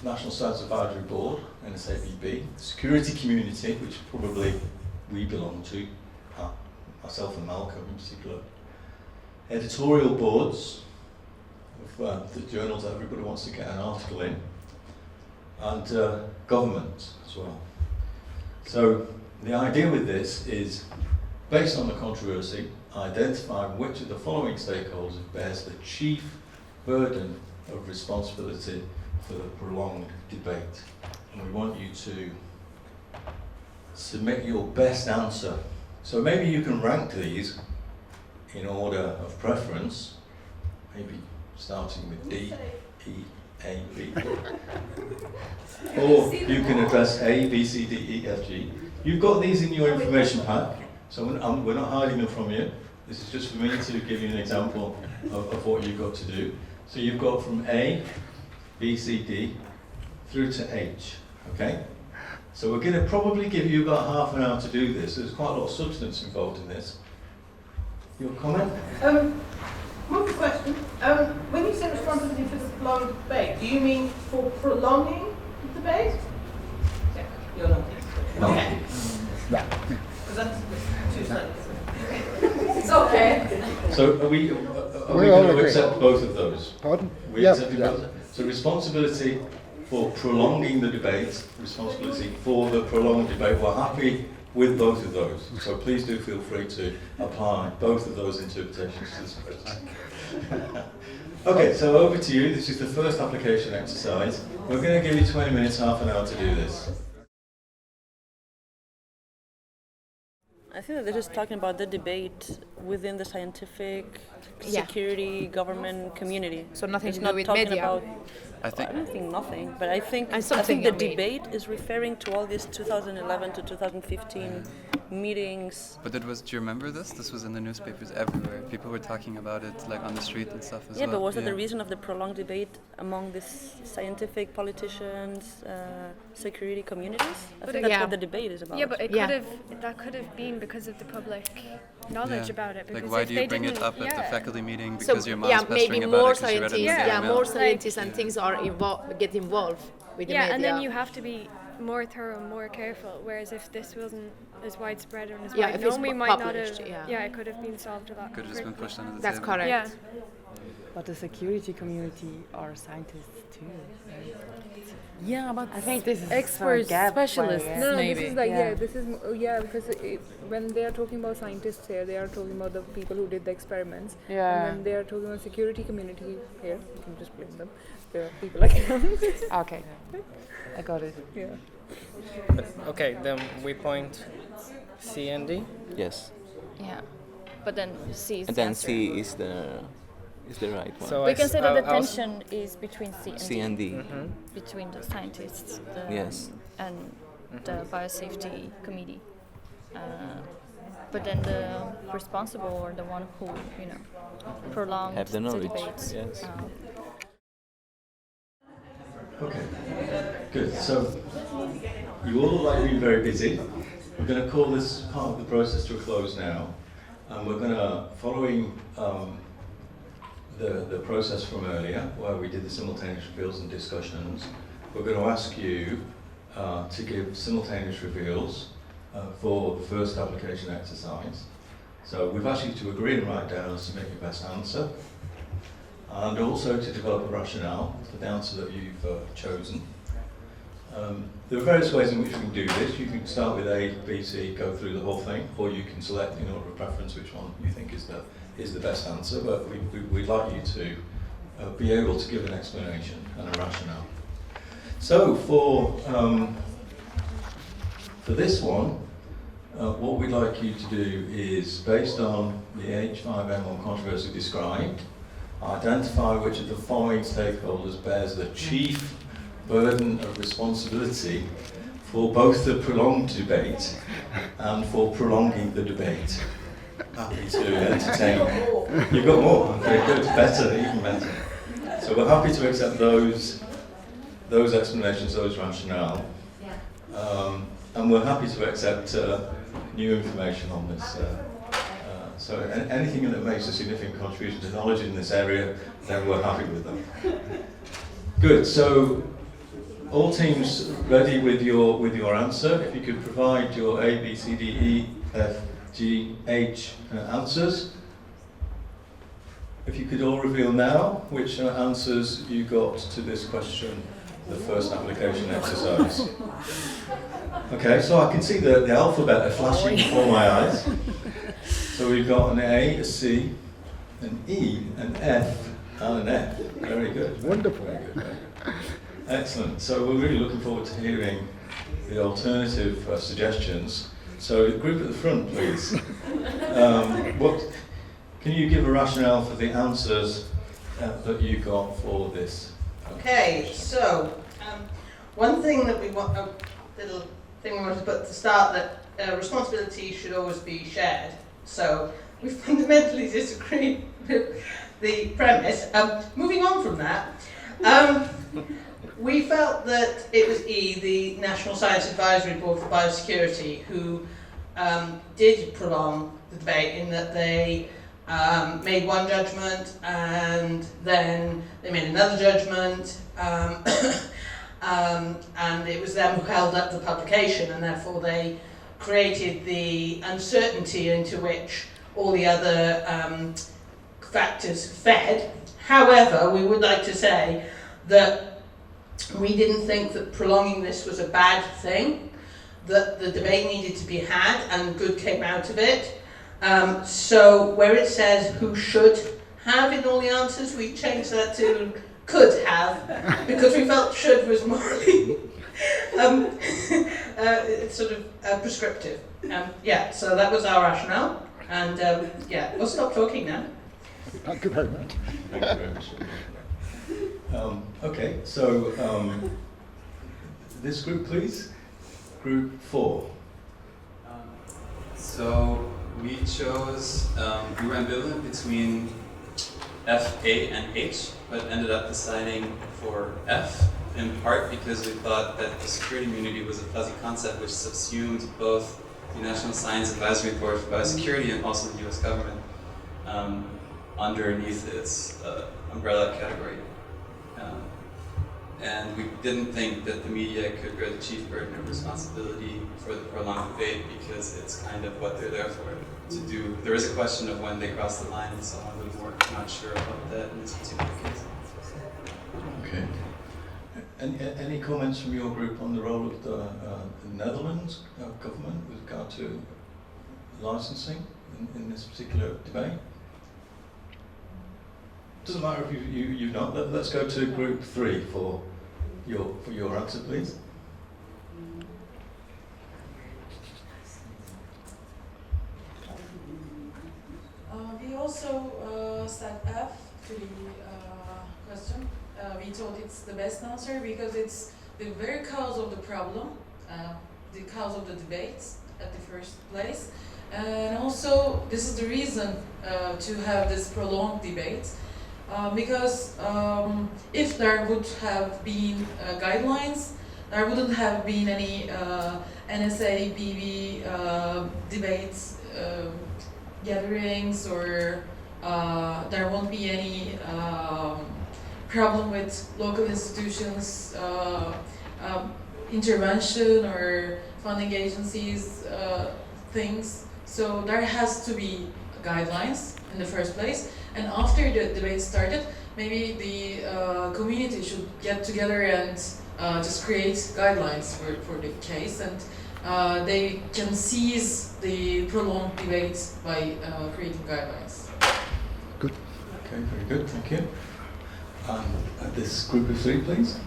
National Science Advisory Board, NSABB, security community, which probably we belong to, myself and Malcolm in particular, editorial boards of the journals that everybody wants to get an article in, and government as well. So the idea with this is, based on the controversy, identify which of the following stakeholders bears the chief burden of responsibility for the prolonged debate. And we want you to submit your best answer. So maybe you can rank these in order of preference, maybe starting with D, E, A, B. Or you can address A, B, C, D, E, F, G. You've got these in your information pack, so we're not hiding them from you. This is just for me to give you an example of what you've got to do. So you've got from A, B, C, D, through to H, okay? So we're going to probably give you about half an hour to do this. There's quite a lot of substance involved in this. Your comment? One question. When you say responsibility for the prolonged debate, do you mean for prolonging the debate? Yeah. You're not. No. Okay. Because that's too slow. It's okay. So are we going to accept both of those? Pardon? We accept both. So responsibility for prolonging the debate, responsibility for the prolonged debate. We're happy with both of those. So please do feel free to apply both of those interpretations to this question. Okay, so over to you. This is the first application exercise. We're going to give you 20 minutes, half an hour to do this. I think that they're just talking about the debate within the scientific, security, government community. So nothing it's to not do with talking media. about. I don't think nothing, but I think something the debate is referring to all these 2011 to 2015 meetings. But do you remember this? This was in the newspapers everywhere. People were talking about it like on the street and stuff as well. Yeah, but was that the reason of the prolonged debate among these scientific politicians, security communities? I think that's what the debate is about. Yeah, but that could have been because of the public knowledge about it. Like, why do you bring it up at the faculty meeting because your mom's pestering maybe about more it because you read it in the scientists, Daily Mail? more scientists and things are get involved with the media. Yeah, and then you have to be more thorough, more careful. Whereas if this wasn't as widespread and as well known, we might not have. Yeah, it could have been solved a lot. Could have just been pushed under the That's table. correct. Yeah. But the security community are scientists too. Yeah, but I think this is experts, specialists. No, maybe. this is like this is because when they are talking about scientists here, they are talking about the people who did the experiments. Yeah. And when they are talking about security community here, you can just blame them. There are people like them. Okay, I got it. Yeah. Okay, then we point C and D. Yes. Yeah, but then C is And the then answer. C is the right one. So we can say that the tension is between C and D. Mm-hmm. Between the scientists and the biosafety committee. But then the responsible or the one who, prolonged have the knowledge. debates. Yes. Okay, good. So you all look like you've been very busy. We're going to call this part of the process to a close now, and we're going to, following the process from earlier, where we did the simultaneous reveals and discussions, we're going to ask you to give simultaneous reveals for the first application exercise. So we've asked you to agree and write down and submit your best answer, and also to develop a rationale for the answer that you've chosen. There are various ways in which we can do this. You can start with A, B, C, go through the whole thing, or you can select in order of preference which one you think is the best answer, but we'd like you to be able to give an explanation and a rationale. So for this one, what we'd like you to do is, based on the H5N1 controversy described, identify which of the following stakeholders bears the chief burden of responsibility for both the prolonged debate and for prolonging the debate. Happy to entertain. You've got more. Very good. Better, even better. So we're happy to accept those explanations, those rationale, and we're happy to accept new information on this So anything that makes a significant contribution to knowledge in this area, then we're happy with them. Good. So all teams ready with your answer. If you could provide your A, B, C, D, E, F, G, H answers. If you could all reveal now which answers you got to this question, the first application exercise. Okay, so I can see the alphabet flashing before my eyes. So we've got an A, a C, an E, an F, and an F. Very good. Wonderful. Very good. Excellent. So we're really looking forward to hearing the alternative suggestions. So the group at the front, please. Can you give a rationale for the answers that you got for this? Okay, so one thing that we want, a little thing we want to put to start, that responsibility should always be shared. So we fundamentally disagree with the premise. Moving on from that, we felt that it was E, the National Science Advisory Board for Biosecurity, who did prolong the debate in that they made one judgment and then they made another judgment, and it was them who held up the publication, and therefore they created the uncertainty into which all the other factors fed. However, we would like to say that we didn't think that prolonging this was a bad thing, that the debate needed to be had and good came out of it. So where it says who should have in all the answers, we changed that to could have, because we felt should was morally sort of prescriptive. Yeah, so that was our rationale, and yeah, we'll stop talking now. Thank you very much. Thank you very much. Okay, so this group, please. Group 4. So we chose, we were ambivalent between F, A, and H, but ended up deciding for F, in part because we thought that the security immunity was a fuzzy concept which subsumed both the National Science Advisory Board for Biosecurity and also the US government underneath its umbrella category. And we didn't think that the media could bear the chief burden of responsibility for the prolonged debate because it's kind of what they're there for, to do. There is a question of when they cross the line and so on, but we're not sure about that in this particular case. Okay. Any comments from your group on the role of the Netherlands government with regard to licensing in this particular debate? Doesn't matter if you've not. Let's go to group 3 for your answer, please. We also said F to the question. We thought it's the best answer because it's the very cause of the problem, the cause of the debates at the first place. And also, this is the reason to have this prolonged debate. Because if there would have been guidelines, there wouldn't have been any NSA, BB debates, gatherings, or there won't be any problem with local institutions, intervention or funding agencies, things. So there has to be guidelines in the first place. And after the debate started, maybe the community should get together and just create guidelines for the case, and they can seize the prolonged debate by creating guidelines. Good. Okay, very good, thank you. This group of 3, please.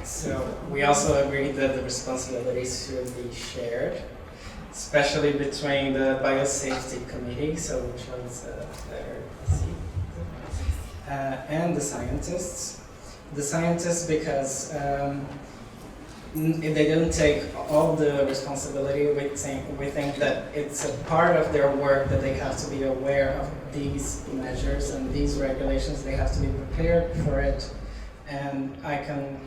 So we also agreed that the responsibilities should be shared, especially between the Biosafety Committee, so which one's there, and the scientists. The scientists because they don't take all the responsibility. We think that it's a part of their work that they have to be aware of these measures and these regulations. They have to be prepared for it. And I can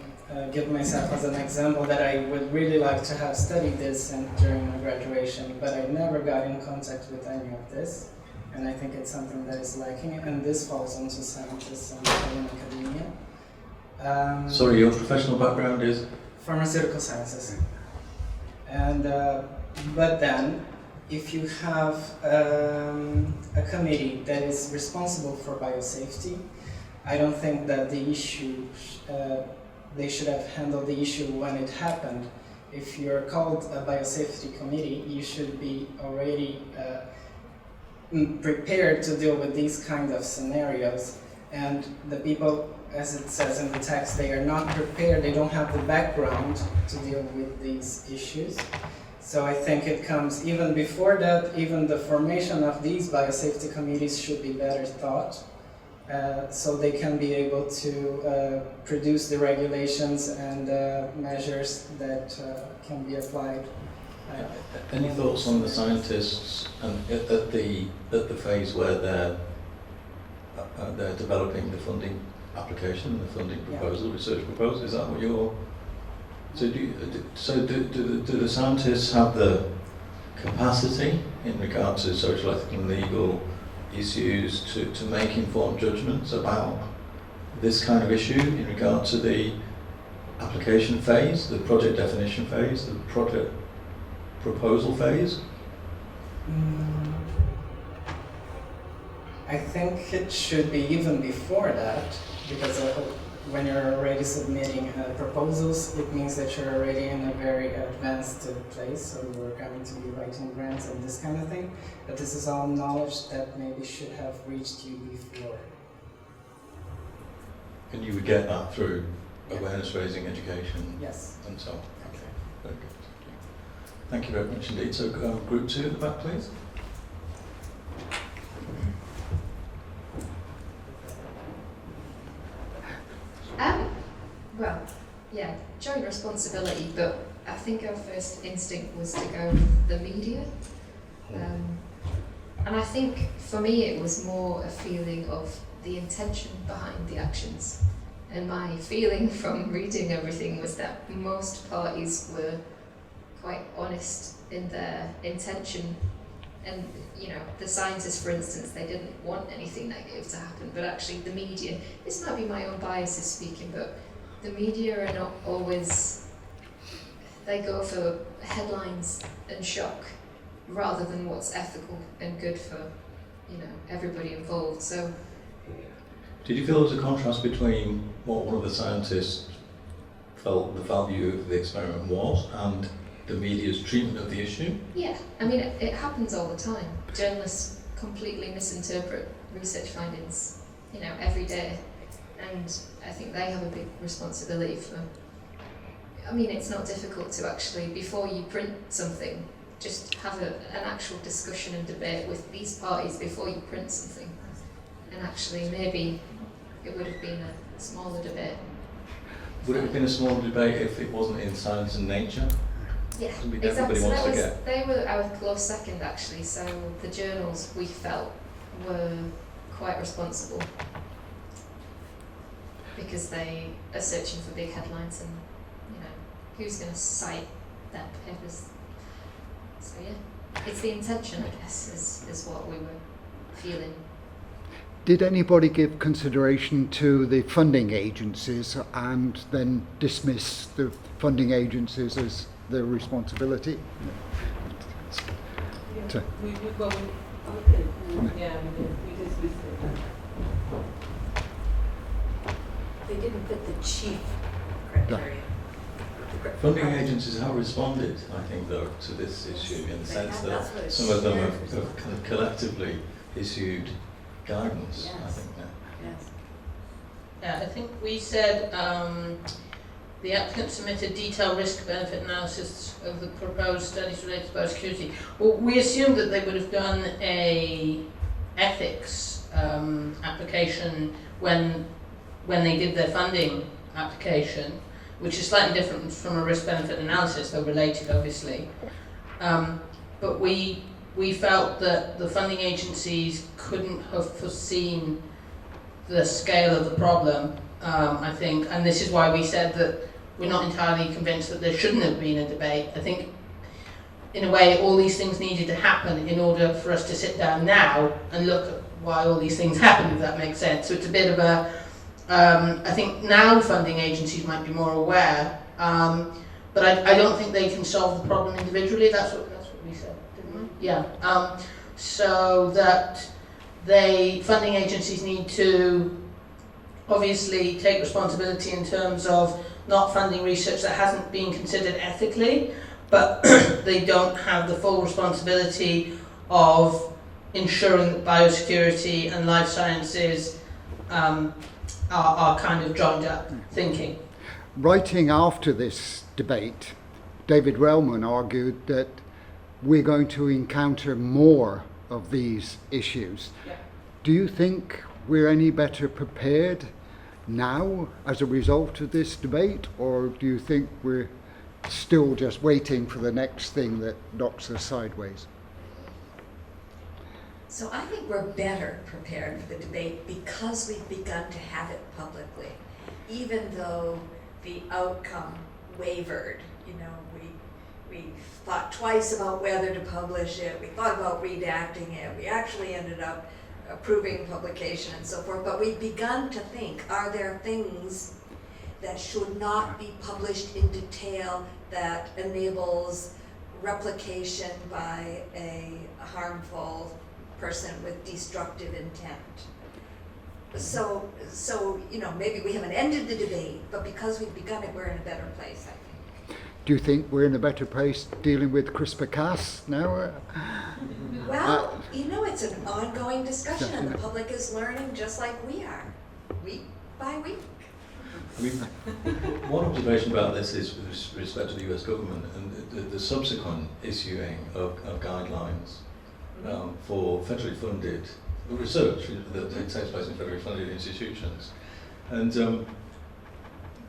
give myself as an example that I would really like to have studied this during my graduation, but I never got in contact with any of this. And I think it's something that is lacking, and this falls onto scientists and in academia. Sorry, your professional background is? Pharmaceutical sciences. And, but then, if you have a committee that is responsible for biosafety, I don't think that the issue, they should have handled the issue when it happened. If you're called a biosafety committee, you should be already prepared to deal with these kind of scenarios. And the people, as it says in the text, they are not prepared, they don't have the background to deal with these issues. So I think it comes even before that, even the formation of these biosafety committees should be better thought, so they can be able to produce the regulations and measures that can be applied. Any thoughts on the scientists and at the phase where they're developing the funding application, the funding proposal, research proposal? Is that what you're? So do the scientists have the capacity in regard to social, ethical, and legal issues to make informed judgments about this kind of issue in regard to the application phase, the project definition phase, the project proposal phase? I think it should be even before that, because when you're already submitting proposals, it means that you're already in a very advanced place, so you're going to be writing grants and this kind of thing. But this is all knowledge that maybe should have reached you before. And you would get that through awareness raising, education, yes, and so on. Okay, very good. Thank you very much indeed. So group 2 at the back, please. Well, yeah, joint responsibility, but I think our first instinct was to go with the media. And I think for me it was more a feeling of the intention behind the actions. And my feeling from reading everything was that most parties were quite honest in their intention. And, you know, the scientists, for instance, they didn't want anything negative to happen, but actually the media, this might be my own biases speaking, but the media are not always, they go for headlines and shock rather than what's ethical and good for, you know, everybody involved. So, did you feel there was a contrast between what one of the scientists felt the value of the experiment was and the media's treatment of the issue? yeah, I mean, it happens all the time. Journalists completely misinterpret research findings, you know, every day. And I think they have a big responsibility for, I mean, it's not difficult to actually, before you print something, just have an actual discussion and debate with these parties before you print something. And actually, maybe it would have been a smaller debate. Would it have been a smaller debate if it wasn't in Science and Nature? Yeah, Everybody exactly. So wants that to was, get. they were our close second actually, so the journals we felt were quite responsible because they are searching for big headlines and, you know, who's going to cite their papers. So yeah, it's the intention, I guess, is what we were feeling. Did anybody give consideration to the funding agencies and then dismiss the funding agencies as their responsibility? Yeah, we dismissed it. They didn't fit the chief criteria. Funding agencies have responded, I think, though, to this issue in the sense that some of them have kind of collectively issued guidance, yes. I think. Yeah, I think we said the applicant submitted detailed risk-benefit analysis of the proposed studies related to biosecurity. Well, we assumed that they would have done a ethics application when they did their funding application, which is slightly different from a risk-benefit analysis, though related, obviously. But we felt that the funding agencies couldn't have foreseen the scale of the problem, I think, and this is why we said that we're not entirely convinced that there shouldn't have been a debate. I think, in a way, all these things needed to happen in order for us to sit down now and look at why all these things happen, if that makes sense. So it's a bit of a, I think now funding agencies might be more aware, but I don't think they can solve the problem individually. That's what we said, didn't we? Yeah. So that funding agencies need to obviously take responsibility in terms of not funding research that hasn't been considered ethically, but they don't have the full responsibility of ensuring that biosecurity and life sciences are kind of joined up thinking. Writing after this debate, David Relman argued that we're going to encounter more of these issues. Yeah. Do you think we're any better prepared now as a result of this debate, or do you think we're still just waiting for the next thing that knocks us sideways? So I think we're better prepared for the debate because we've begun to have it publicly, even though the outcome wavered. You know, we thought twice about whether to publish it, we thought about redacting it, we actually ended up approving publication and so forth, but we've begun to think, are there things that should not be published in detail that enables replication by a harmful person with destructive intent? So you know, maybe we haven't ended the debate, but because we've begun it, we're in a better place, I think. Do you think we're in a better place dealing with CRISPR-Cas now? Well, you know, it's an ongoing discussion, and the public is learning just like we are, week by week. I mean, one observation about this is with respect to the US government and the subsequent issuing of guidelines for federally funded research that takes place in federally funded institutions. And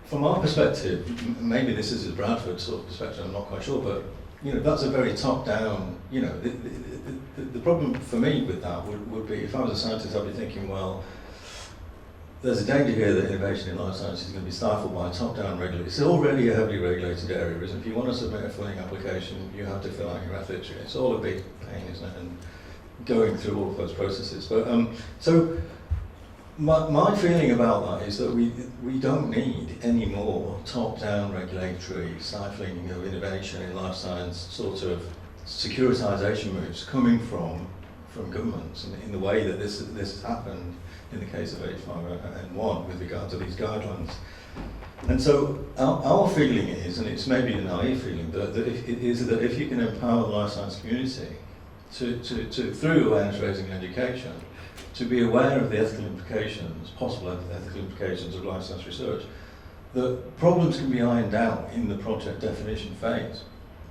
from our perspective, maybe this is a Bradford sort of perspective, I'm not quite sure, but you know, that's a very top-down, you know, the problem for me with that would be, if I was a scientist, I'd be thinking, well, there's a danger here that innovation in life sciences is going to be stifled by top-down regulation. It's already a heavily regulated area, isn't it? If you want to submit a funding application, you have to fill out your ethics. It's all a big pain, isn't it? And going through all of those processes. But so my feeling about that is that we don't need any more top-down regulatory stifling of innovation in life science sort of securitization moves coming from governments in the way that this has happened in the case of H5N1 with regard to these guidelines. And so our feeling is, and it's maybe a naive feeling, that if you can empower the life science community to through awareness raising and education, to be aware of the ethical implications, possible ethical implications of life science research, that problems can be ironed out in the project definition phase,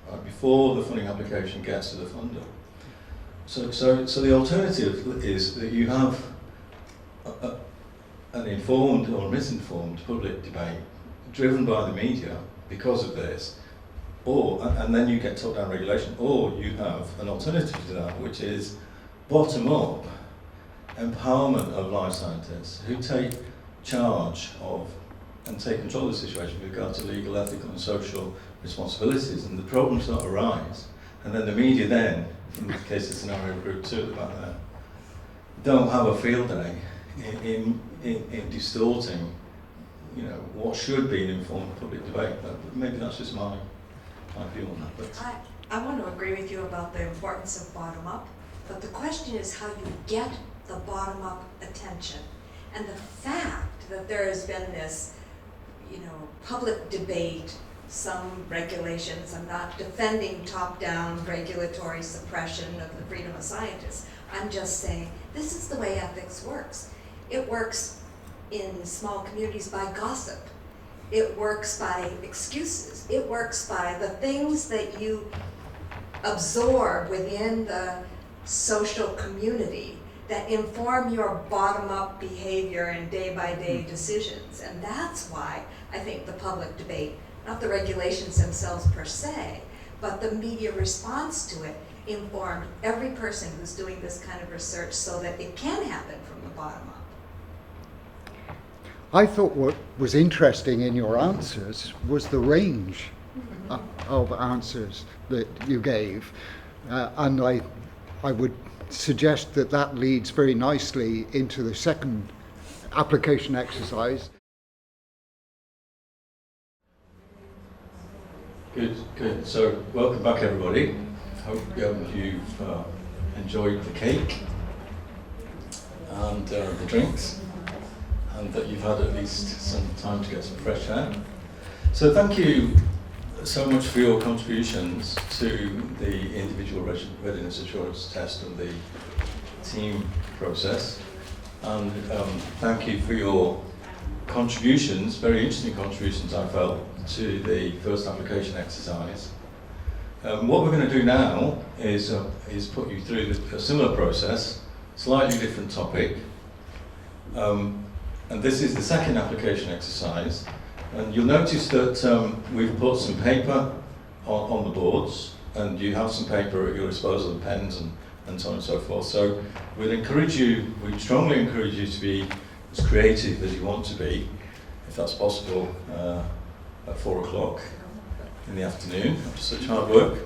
right, before the funding application gets to the funder. So the alternative is that you have an informed or misinformed public debate driven by the media because of this, and then you get top-down regulation, or you have an alternative to that, which is bottom-up empowerment of life scientists who take charge of and take control of the situation with regard to legal, ethical and social responsibilities, and the problems that arise, and then the media then, in the case of scenario group 2 at the back there, don't have a field day in distorting, you know, what should be an informed public debate. But maybe that's just my view on that. But I want to agree with you about the importance of bottom-up, but the question is how you get the bottom-up attention. And the fact that there has been this, you know, public debate, some regulations, I'm not defending top-down regulatory suppression of the freedom of scientists. I'm just saying this is the way ethics works. It works in small communities by gossip. It works by excuses. It works by the things that you absorb within the social community that inform your bottom-up behavior and day-by-day decisions. And that's why I think the public debate, not the regulations themselves per se, but the media response to it informed every person who's doing this kind of research so that it can happen from the bottom up. I thought what was interesting in your answers was the range of answers that you gave. And I would suggest that that leads very nicely into the second application exercise. Good, good. So, welcome back, everybody. Hope you've enjoyed the cake and the drinks, and that you've had at least some time to get some fresh air. So, thank you so much for your contributions to the individual readiness assurance test and the team process. And thank you for your contributions, very interesting contributions I felt, to the first application exercise. What we're going to do now is put you through a similar process, slightly different topic. And this is the second application exercise. And you'll notice that we've put some paper on the boards, and you have some paper at your disposal, and pens and so on and so forth. So we'd strongly encourage you to be as creative as you want to be, if that's possible, at 4 o'clock in the afternoon after such hard work.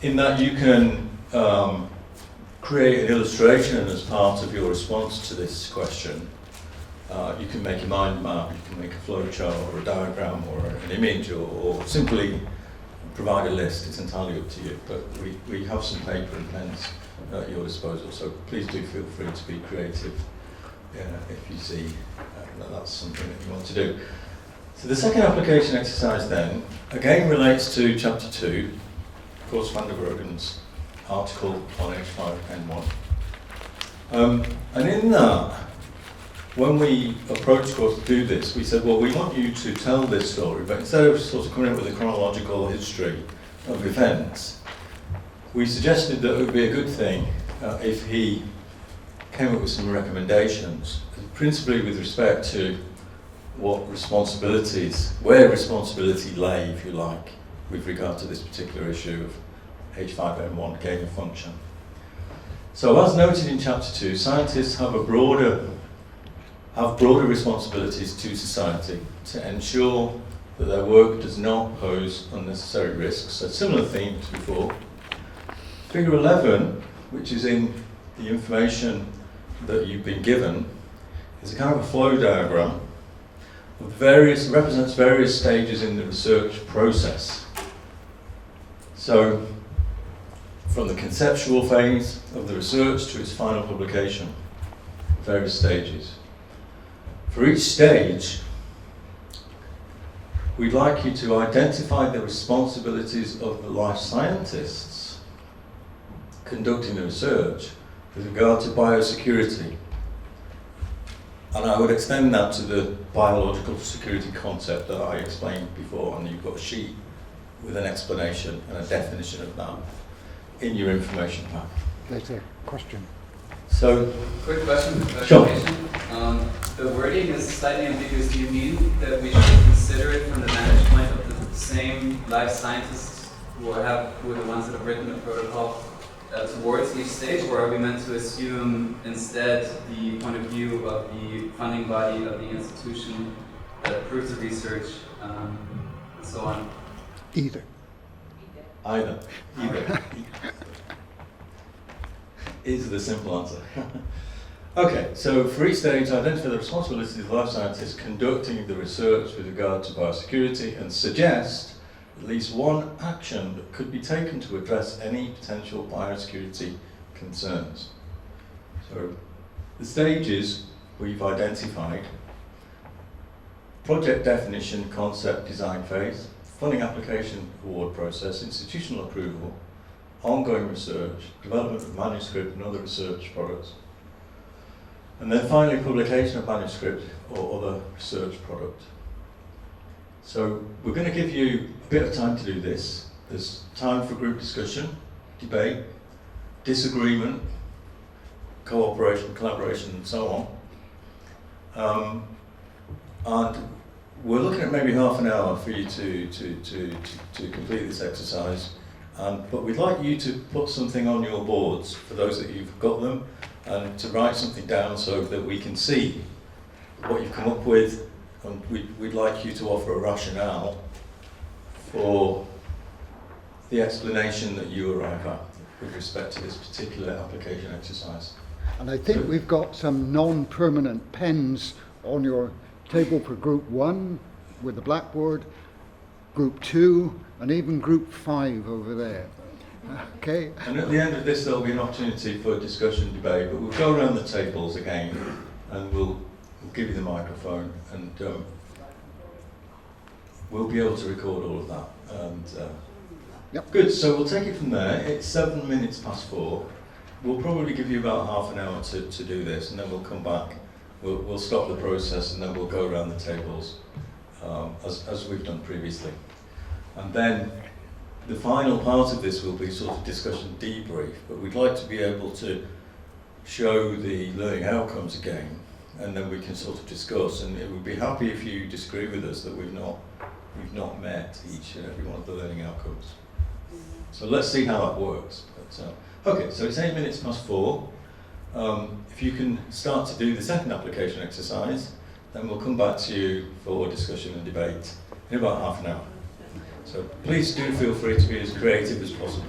In that you can create an illustration as part of your response to this question. You can make a mind map, you can make a flowchart or a diagram or an image, or simply provide a list. It's entirely up to you, but we have some paper and pens at your disposal, so please do feel free to be creative if you see that that's something that you want to do. So the second application exercise then, again relates to chapter 2, of course Van der Broeken's article on H5N1. And in that, when we approached course to do this, we said, well, we want you to tell this story, but instead of sort of coming up with a chronological history of events, we suggested that it would be a good thing if he came up with some recommendations, principally with respect to where responsibility lay, if you like, with regard to this particular issue of H5N1 gain of function. So as noted in chapter 2, scientists have broader responsibilities to society to ensure that their work does not pose unnecessary risks. A similar theme to before. Figure 11, which is in the information that you've been given, is a kind of a flow diagram of represents various stages in the research process. So, from the conceptual phase of the research to its final publication, various stages. For each stage, we'd like you to identify the responsibilities of the life scientists conducting the research with regard to biosecurity. And I would extend that to the biological security concept that I explained before, and you've got a sheet with an explanation and a definition of that in your information pack. There's a question. So, quick question. Sure. The wording is slightly ambiguous. Do you mean that we should consider it from the vantage point of the same life scientists who are the ones that have written the protocol towards each stage, or are we meant to assume instead the point of view of the funding body of the institution that approves the research, and so on? Either. Is the simple answer. Okay, so for each stage, identify the responsibilities of life scientists conducting the research with regard to biosecurity and suggest at least one action that could be taken to address any potential biosecurity concerns. So the stages we've identified: project definition, concept, design phase, funding application, award process, institutional approval, ongoing research, development of manuscript and other research products, and then finally publication of manuscript or other research product. So we're going to give you a bit of time to do this. There's time for group discussion, debate, disagreement, cooperation, collaboration, and so on. And we're looking at maybe half an hour for you to complete this exercise. But we'd like you to put something on your boards, for those that you've got them, and to write something down so that we can see what you've come up with, and we'd like you to offer a rationale for the explanation that you arrive at with respect to this particular application exercise. And I think we've got some non-permanent pens on your table for group 1 with the blackboard, group 2, and even group 5 over there. Okay. And at the end of this, there'll be an opportunity for discussion, debate, but we'll go around the tables again, and we'll give you the microphone, and we'll be able to record all of that. And yep. Good. So we'll take it from there. It's 7 minutes past 4. We'll probably give you about half an hour to do this, and then we'll come back. We'll stop the process, and then we'll go around the tables as we've done previously. And then the final part of this will be sort of discussion debrief, but we'd like to be able to show the learning outcomes again, and then we can sort of discuss, and it would be happy if you disagree with us that we've not met each and every one of the learning outcomes. So let's see how that works. But, okay, so it's 8 minutes past 4. If you can start to do the second application exercise, then we'll come back to you for discussion and debate in about half an hour. So please do feel free to be as creative as possible.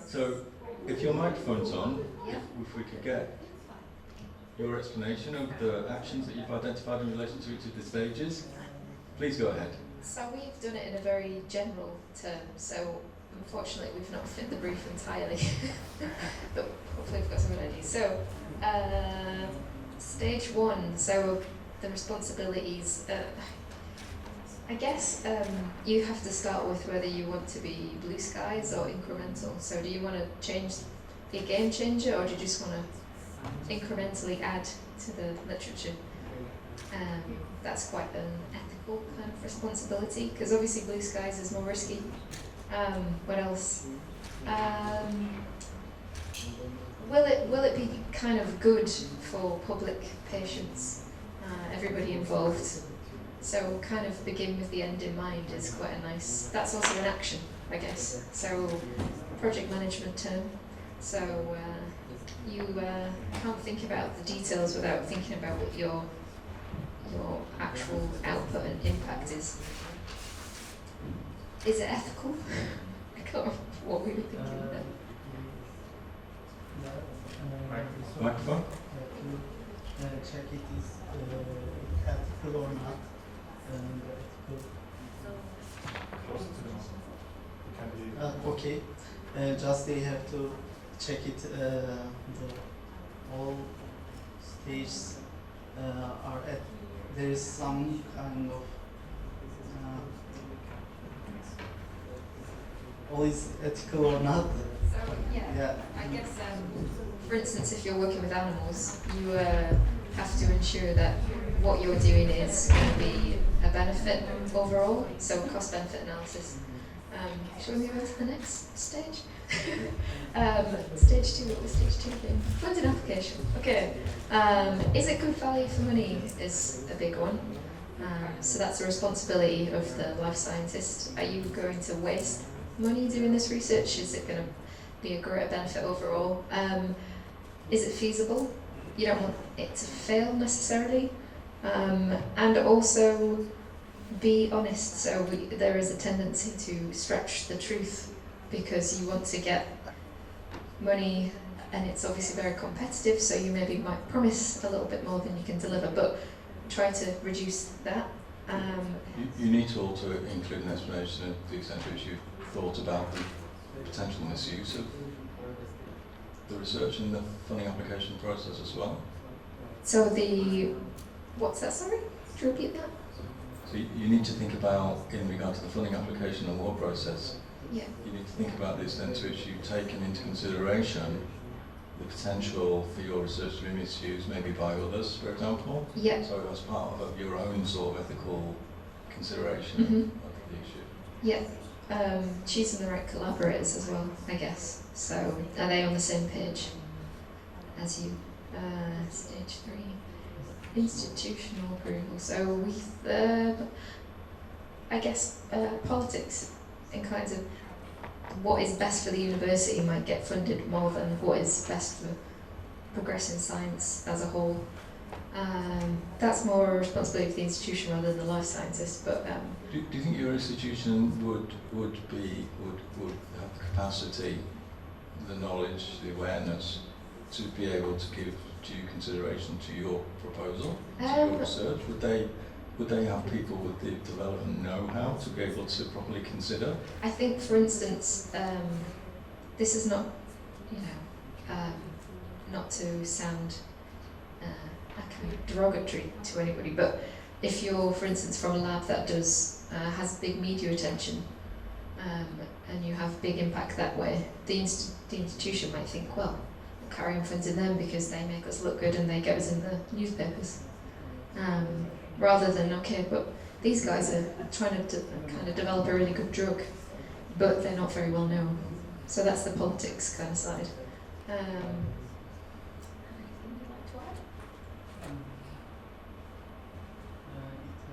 So, if your microphone's on, if we could get your explanation of the actions that you've identified in relation to each of the stages, please go ahead. So we've done it in a very general term, so unfortunately we've not fit the brief entirely, but hopefully we've got some good ideas. So, stage 1, so the responsibilities. I guess you have to start with whether you want to be blue skies or incremental. So do you want to be a game changer, or do you just want to incrementally add to the literature? That's quite an ethical kind of responsibility, because obviously blue skies is more risky. What else? Will it be kind of good for public patients, everybody involved? So kind of begin with the end in mind is quite a nice, that's also an action, I guess. So project management term. So you can't think about the details without thinking about what your actual output and impact is. Is it ethical? I can't remember what we were thinking about. Microphone? Check it is ethical or not. Okay, just they have to check it. All stages are at. There is some kind of all is ethical or not. So yeah. I guess for instance, if you're working with animals, you have to ensure that what you're doing is going to be a benefit overall, so cost-benefit analysis. Shall we move on to the next stage? Stage 2, what was stage 2 again? Funded application. Okay. Is it good value for money is a big one. So that's a responsibility of the life scientist. Are you going to waste money doing this research? Is it going to be a greater benefit overall? Is it feasible? You don't want it to fail necessarily. And also be honest. So there is a tendency to stretch the truth because you want to get money, and it's obviously very competitive, so you maybe might promise a little bit more than you can deliver, but try to reduce that. You need to also include an explanation of the extent to which you've thought about the potential misuse of the research in the funding application process as well. So what's that, sorry? Could you repeat that? So you need to think about, in regard to the funding application and award process, yeah. You need to think about the extent to which you've taken into consideration the potential for your research to be misused, maybe by others, for example. Yeah. So as part of your own sort of ethical consideration of the issue. Yeah. Choosing the right collaborators as well, I guess. So are they on the same page as you? Stage 3, institutional approval. So I guess politics and kinds of what is best for the university might get funded more than what is best for progressing science as a whole. That's more a responsibility of the institution rather than the life scientist. But do you think your institution would have the capacity, the knowledge, the awareness to be able to give due consideration to your proposal, to your research? Would they have people with the development know-how to be able to properly consider? I think, for instance, this is not, not to sound kind of derogatory to anybody, but if you're, for instance, from a lab that has big media attention, and you have big impact that way, the institution might think, well, we'll carry on funding them because they make us look good and they get us in the newspapers. Rather than, okay, but these guys are trying to kind of develop a really good drug, but they're not very well known. So that's the politics kind of side. It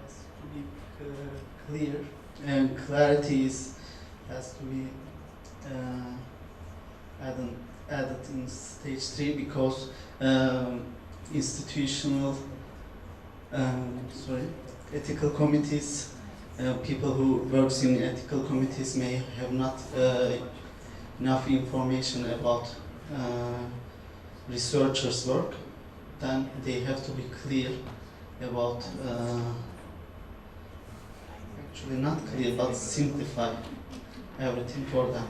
has to be clear, and clarity has to be added in stage 3 because institutional ethical committees, people who works in ethical committees may have not enough information about researchers' work. Then they have to be clear about, actually not clear, but simplify everything for them.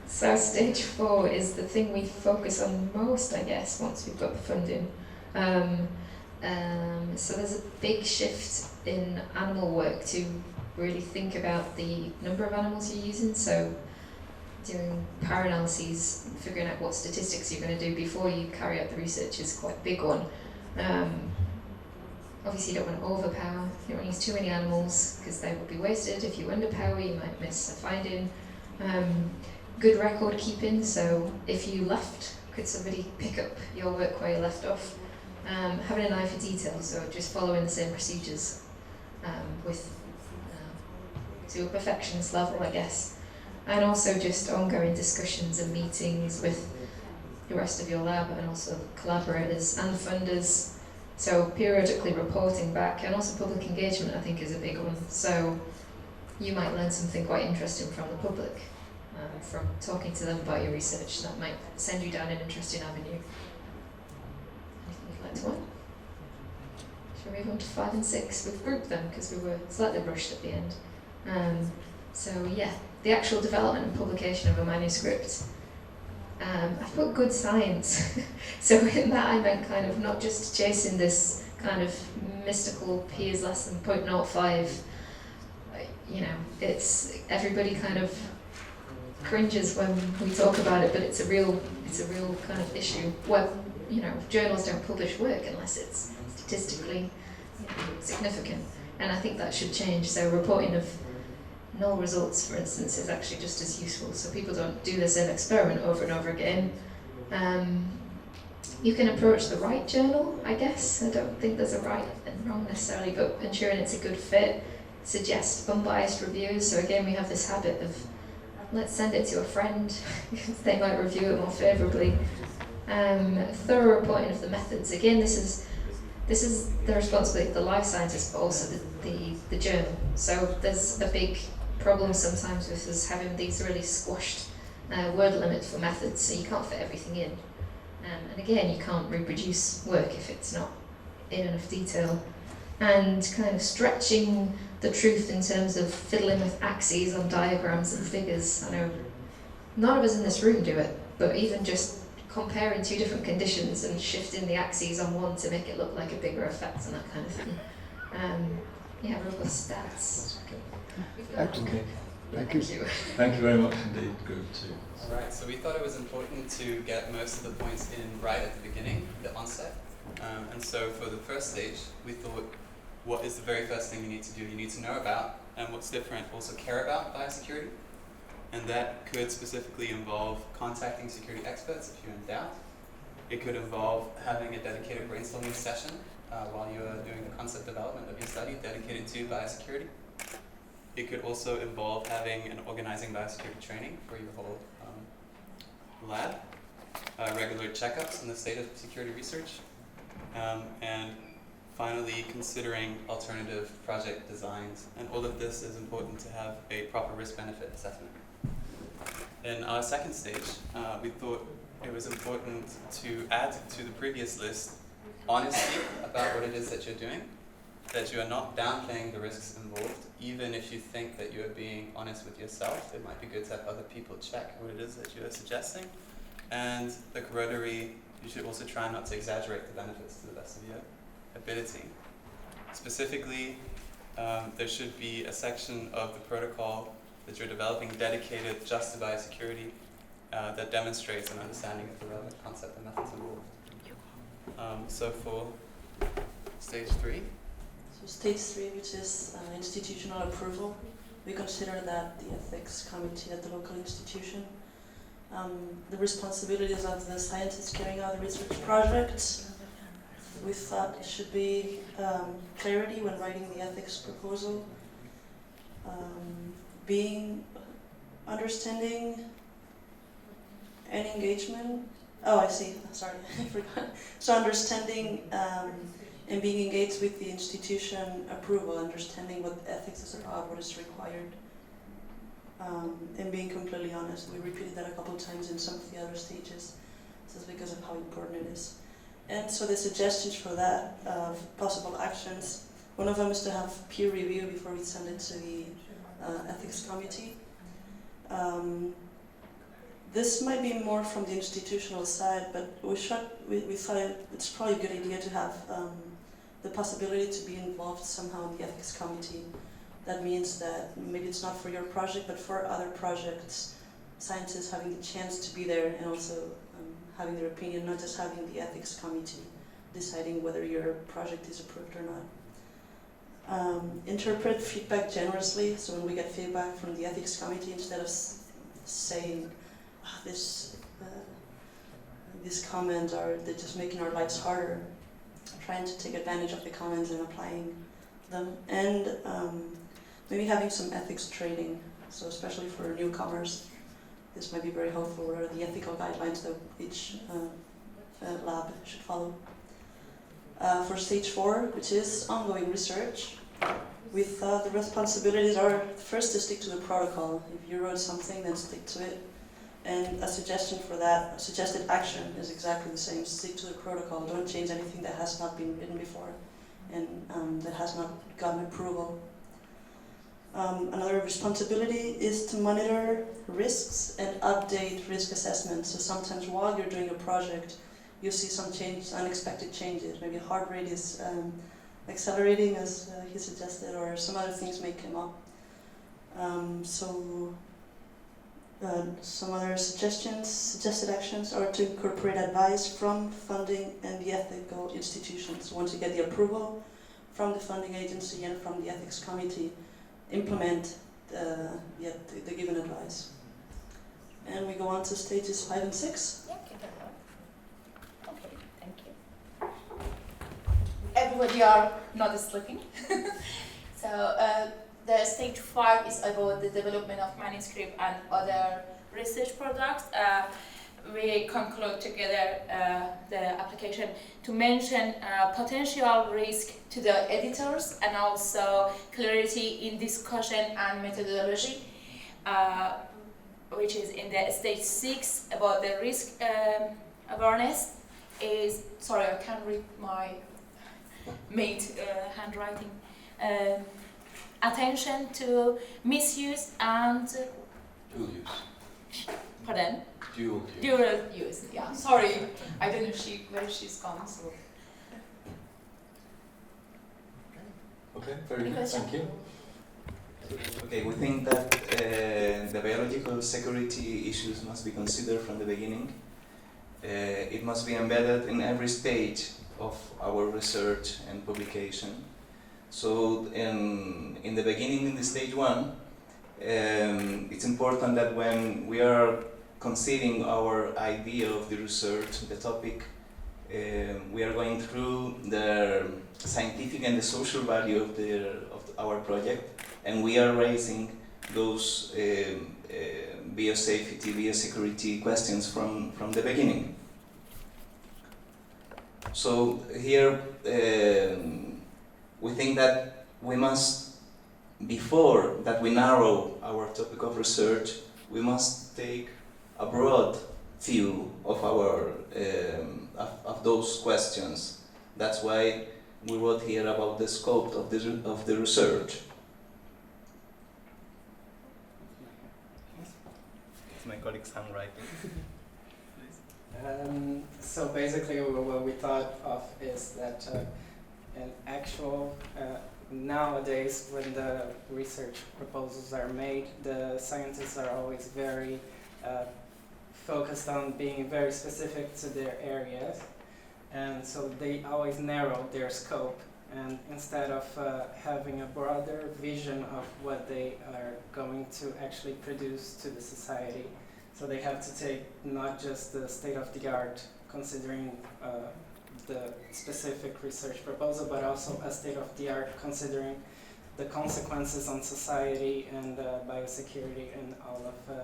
So stage 4 is the thing we focus on most, I guess, once we've got the funding. So there's a big shift in animal work to really think about the number of animals you're using. So doing para-analyses, figuring out what statistics you're going to do before you carry out the research is quite a big one. Obviously you don't want to overpower, you don't want to use too many animals because they will be wasted. If you underpower, you might miss a finding. Good record keeping, so if you left, could somebody pick up your work where you left off? Having an eye for detail, so just following the same procedures to a perfectionist level, I guess. And also just ongoing discussions and meetings with the rest of your lab and also collaborators and funders. So periodically reporting back and also public engagement, I think, is a big one. So you might learn something quite interesting from the public, from talking to them about your research. That might send you down an interesting avenue. Anything you'd like to add? Shall we move on to 5 and 6? We've grouped them because we were slightly rushed at the end. So yeah, the actual development and publication of a manuscript. I've put good science. So in that I meant kind of not just chasing this kind of mystical P is less than 0.05. It's everybody kind of cringes when we talk about it, but it's a real kind of issue. Well, journals don't publish work unless it's statistically significant, and I think that should change. So reporting of null results, for instance, is actually just as useful, so people don't do the same experiment over and over again. You can approach the right journal, I guess. I don't think there's a right and wrong necessarily, but ensuring it's a good fit, suggest unbiased reviews. So again, we have this habit of let's send it to a friend because they might review it more favourably. Thorough reporting of the methods. Again, this is the responsibility of the life scientist, but also the journal. So there's a big problem sometimes with us having these really squashed word limit for methods, so you can't fit everything in. And again, you can't reproduce work if it's not in enough detail. And kind of stretching the truth in terms of fiddling with axes on diagrams and figures. I know none of us in this room do it, but even just comparing two different conditions and shifting the axes on one to make it look like a bigger effect and that kind of thing. Yeah, robust stats. Excellent. Thank you. Thank you very much indeed, Group 2. Alright, so we thought it was important to get most of the points in right at the beginning, the onset. And so for the first stage, we thought, what is the very first thing you need to do? You need to know about, and what's different, also care about biosecurity. And that could specifically involve contacting security experts if you're in doubt. It could involve having a dedicated brainstorming session while you are doing the concept development of your study dedicated to biosecurity. It could also involve having and organizing biosecurity training for your whole lab, regular checkups on the state of security research, and finally considering alternative project designs. And all of this is important to have a proper risk-benefit assessment. In our second stage, we thought it was important to add to the previous list honesty about what it is that you're doing, that you are not downplaying the risks involved. Even if you think that you are being honest with yourself, it might be good to have other people check what it is that you are suggesting. And the corollary, you should also try not to exaggerate the benefits to the best of your ability. Specifically, there should be a section of the protocol that you're developing dedicated just to biosecurity that demonstrates an understanding of the relevant concept and methods involved. So for stage 3. So stage 3, which is institutional approval, we consider that the ethics committee at the local institution, the responsibilities of the scientists carrying out the research projects. We thought it should be clarity when writing the ethics proposal, being understanding and engagement. Oh, I see. Sorry, I forgot. So understanding and being engaged with the institution approval, understanding what ethics is about, what is required, and being completely honest. We repeated that a couple of times in some of the other stages. This is because of how important it is. And so the suggestions for that, possible actions, one of them is to have peer review before we send it to the ethics committee. This might be more from the institutional side, but we thought it's probably a good idea to have the possibility to be involved somehow in the ethics committee. That means that maybe it's not for your project, but for other projects, scientists having the chance to be there and also having their opinion, not just having the ethics committee deciding whether your project is approved or not. Interpret feedback generously, so when we get feedback from the ethics committee, instead of saying, this comment, or they're just making our lives harder, trying to take advantage of the comments and applying them. And maybe having some ethics training, so especially for newcomers, this might be very helpful, or the ethical guidelines that each lab should follow. For stage 4, which is ongoing research, we thought the responsibilities are first to stick to the protocol. If you wrote something, then stick to it. And a suggestion for that, a suggested action is exactly the same. Stick to the protocol. Don't change anything that has not been written before and that has not gotten approval. Another responsibility is to monitor risks and update risk assessments. So sometimes while you're doing a project, you see some changes, unexpected changes. Maybe heart rate is accelerating, as he suggested, or some other things may come up. Some other suggested actions are to incorporate advice from funding and the ethical institutions. Once you get the approval from the funding agency and from the ethics committee, implement the given advice. And we go on to stages 5 and 6. Yeah, keep that going. Okay, thank you. Everybody are not sleeping. So the stage 5 is about the development of manuscript and other research products. We conclude together the application to mention potential risk to the editors and also clarity in discussion and methodology, which is in the stage 6 about the risk awareness. Sorry, I can't read my mate handwriting. Attention to misuse and Dual use. Pardon? Dual use. Dual use. Yeah. Sorry, I don't know where she's gone. So. Okay, very good. Thank you. Okay, we think that the biological security issues must be considered from the beginning. It must be embedded in every stage of our research and publication. So in the beginning, in the stage 1, it's important that when we are conceiving our idea of the research, the topic, we are going through the scientific and the social value of our project, and we are raising those biosafety, biosecurity questions from the beginning. So here we think that we must, before that we narrow our topic of research, we must take a broad view of our of those questions. That's why we wrote here about the scope of the research. It's my colleague's handwriting. So basically what we thought of is that an actual, nowadays when the research proposals are made, the scientists are always very focused on being very specific to their areas, and so they always narrow their scope, and instead of having a broader vision of what they are going to actually produce to the society, so they have to take not just the state-of-the-art, considering the specific research proposal, but also a state-of-the-art considering the consequences on society and biosecurity, and all of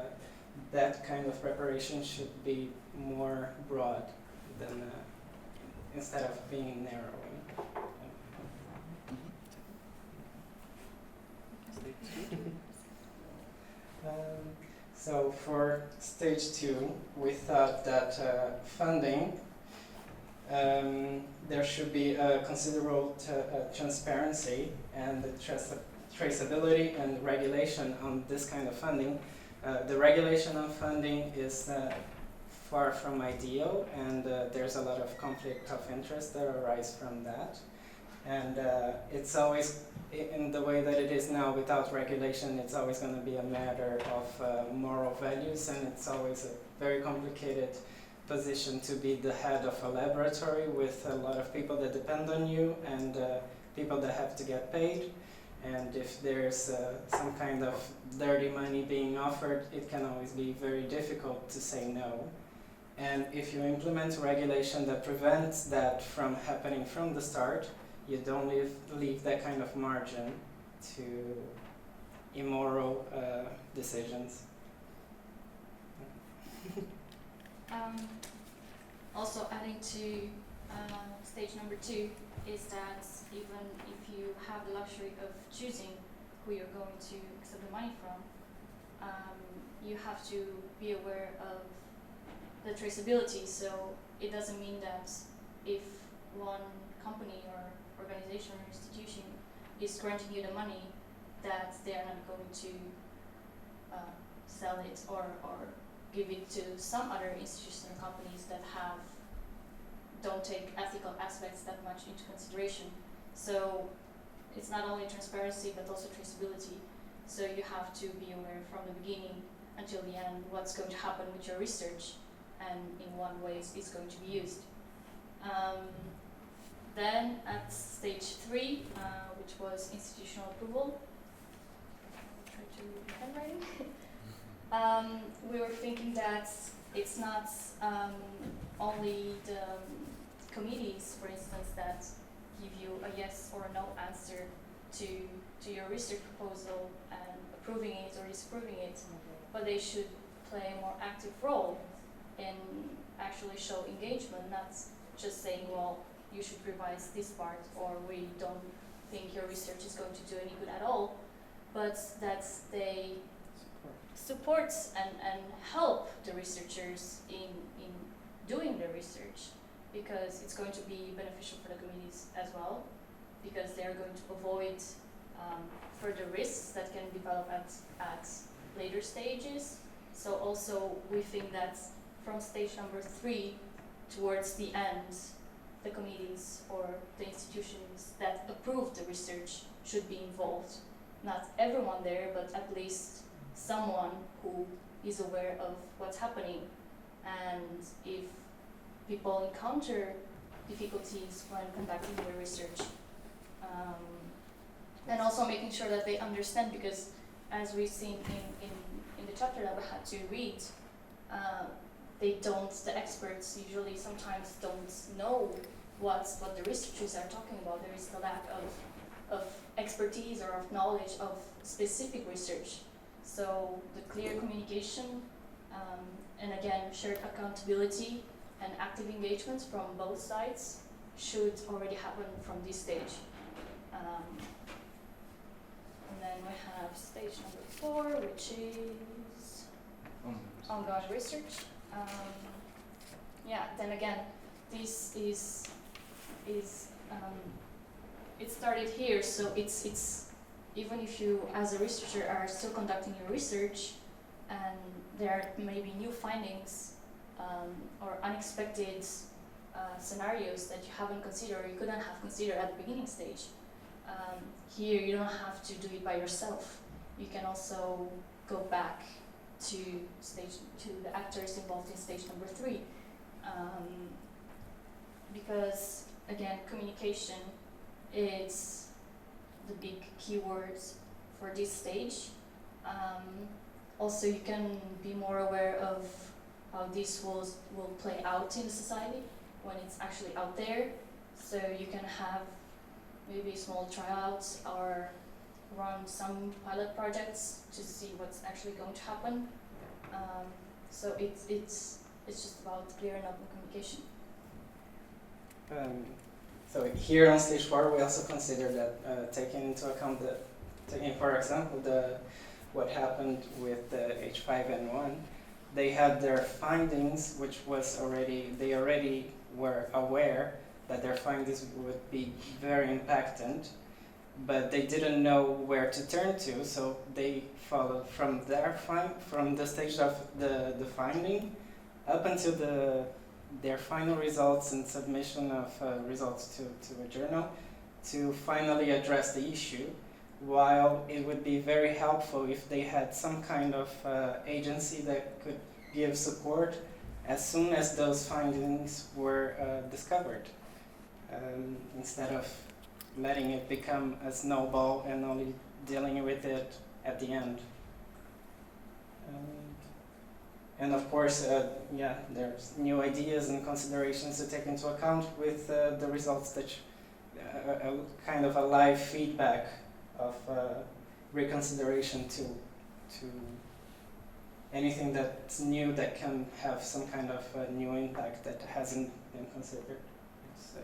that kind of preparation should be more broad than instead of being narrowing. So for stage 2, we thought that funding, there should be a considerable transparency and the traceability and regulation on this kind of funding. The regulation on funding is far from ideal, and there's a lot of conflict of interest that arise from that. And it's always, in the way that it is now, without regulation, it's always going to be a matter of moral values, and it's always a very complicated position to be the head of a laboratory with a lot of people that depend on you and people that have to get paid. And if there's some kind of dirty money being offered, it can always be very difficult to say no. And if you implement regulation that prevents that from happening from the start, you don't leave that kind of margin to immoral decisions. Also adding to stage number 2 is that even if you have the luxury of choosing who you're going to accept the money from, you have to be aware of the traceability. So it doesn't mean that if one company or organization or institution is granting you the money, that they are not going to sell it or give it to some other institutions or companies that don't take ethical aspects that much into consideration. So it's not only transparency but also traceability. So you have to be aware from the beginning until the end what's going to happen with your research and in what ways it's going to be used. Then at stage 3, which was institutional approval, I'll try to read the handwriting. We were thinking that it's not only the committees, for instance, that give you a yes or a no answer to your research proposal and approving it or disapproving it, but they should play a more active role in actually show engagement, not just saying, well, you should revise this part, or we don't think your research is going to do any good at all, but that they support and help the researchers in doing the research, because it's going to be beneficial for the communities as well, because they're going to avoid further risks that can develop at later stages. So also we think that from stage number 3 towards the end, the committees or the institutions that approve the research should be involved. Not everyone there, but at least someone who is aware of what's happening. And if people encounter difficulties when conducting their research, and also making sure that they understand, because as we've seen in the chapter that we had to read, the experts usually sometimes don't know what the researchers are talking about. There is the lack of expertise or of knowledge of specific research. So the clear communication, and again, shared accountability and active engagement from both sides should already happen from this stage. And then we have stage number 4, which is ongoing research. Then again, this is it started here, so it's even if you as a researcher are still conducting your research and there are maybe new findings or unexpected scenarios that you haven't considered or you couldn't have considered at the beginning stage. Here you don't have to do it by yourself. You can also go back to the actors involved in stage number 3. Because again, communication is the big keywords for this stage. Also, you can be more aware of how this will play out in the society when it's actually out there. So you can have maybe small tryouts or run some pilot projects to see what's actually going to happen. So it's just about clearing up the communication. So here on stage 4, we also consider that taking into account for example, what happened with the H5N1, they had their findings, which was they already were aware that their findings would be very impactant, but they didn't know where to turn to, so they followed from the stage of the finding up until their final results and submission of results to a journal to finally address the issue, while it would be very helpful if they had some kind of agency that could give support as soon as those findings were discovered, instead of letting it become a snowball and only dealing with it at the end. And of course, there's new ideas and considerations to take into account with the results that kind of a live feedback of reconsideration to anything that's new that can have some kind of new impact that hasn't been considered. So,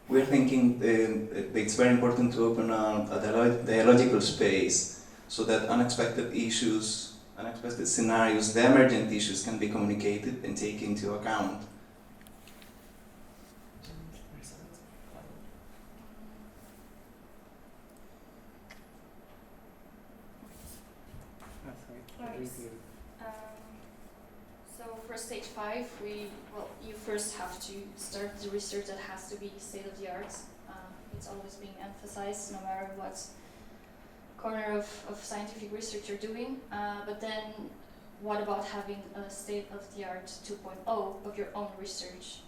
We're thinking it's very important to open a dialogical space so that unexpected issues, unexpected scenarios, the emergent issues can be communicated and taken into account. So for stage 5, you first have to start the research that has to be state of the art. It's always being emphasized, no matter what corner of scientific research you're doing. But then, what about having a state of the art 2.0 of your own research?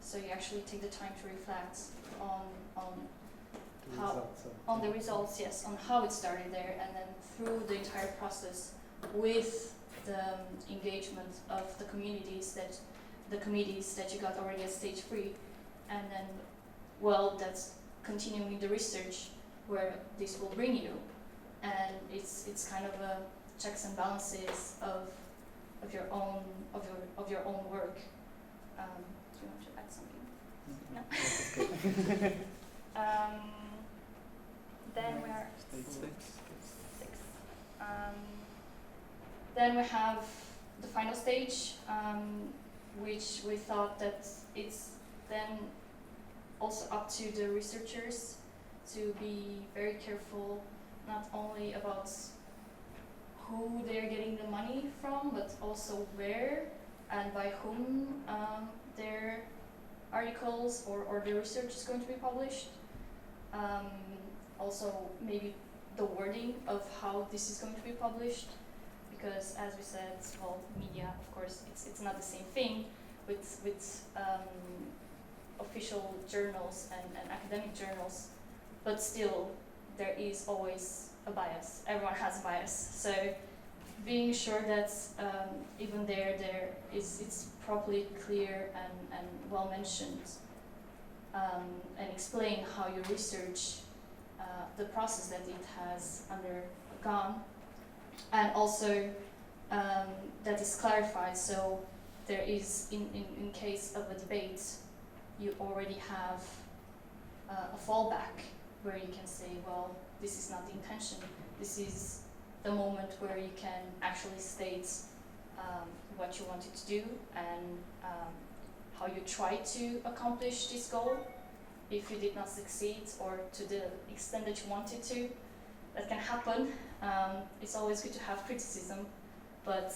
So you actually take the time to reflect on the results, yes, on how it started there, and then through the entire process with the engagement of the communities committees that you got already at stage 3, and then, that's continuing the research where this will bring you, and it's kind of a checks and balances of your own work. Do you want to add something? No. Then we are six. Then we have the final stage, which we thought that it's then also up to the researchers to be very careful, not only about who they're getting the money from, but also where and by whom their articles or their research is going to be published. Also, maybe the wording of how this is going to be published, because as we said, well, media, of course, it's not the same thing with official journals and academic journals, but still there is always a bias. Everyone has a bias, so being sure that even there it's properly clear and well mentioned, and explain how you research the process that it has undergone, and also that is clarified, so there is, in case of a debate, you already have a fallback where you can say, well, this is not the intention, this is the moment where you can actually state what you wanted to do and how you try to accomplish this goal. If you did not succeed, or to the extent that you wanted to, that can happen. It's always good to have criticism, but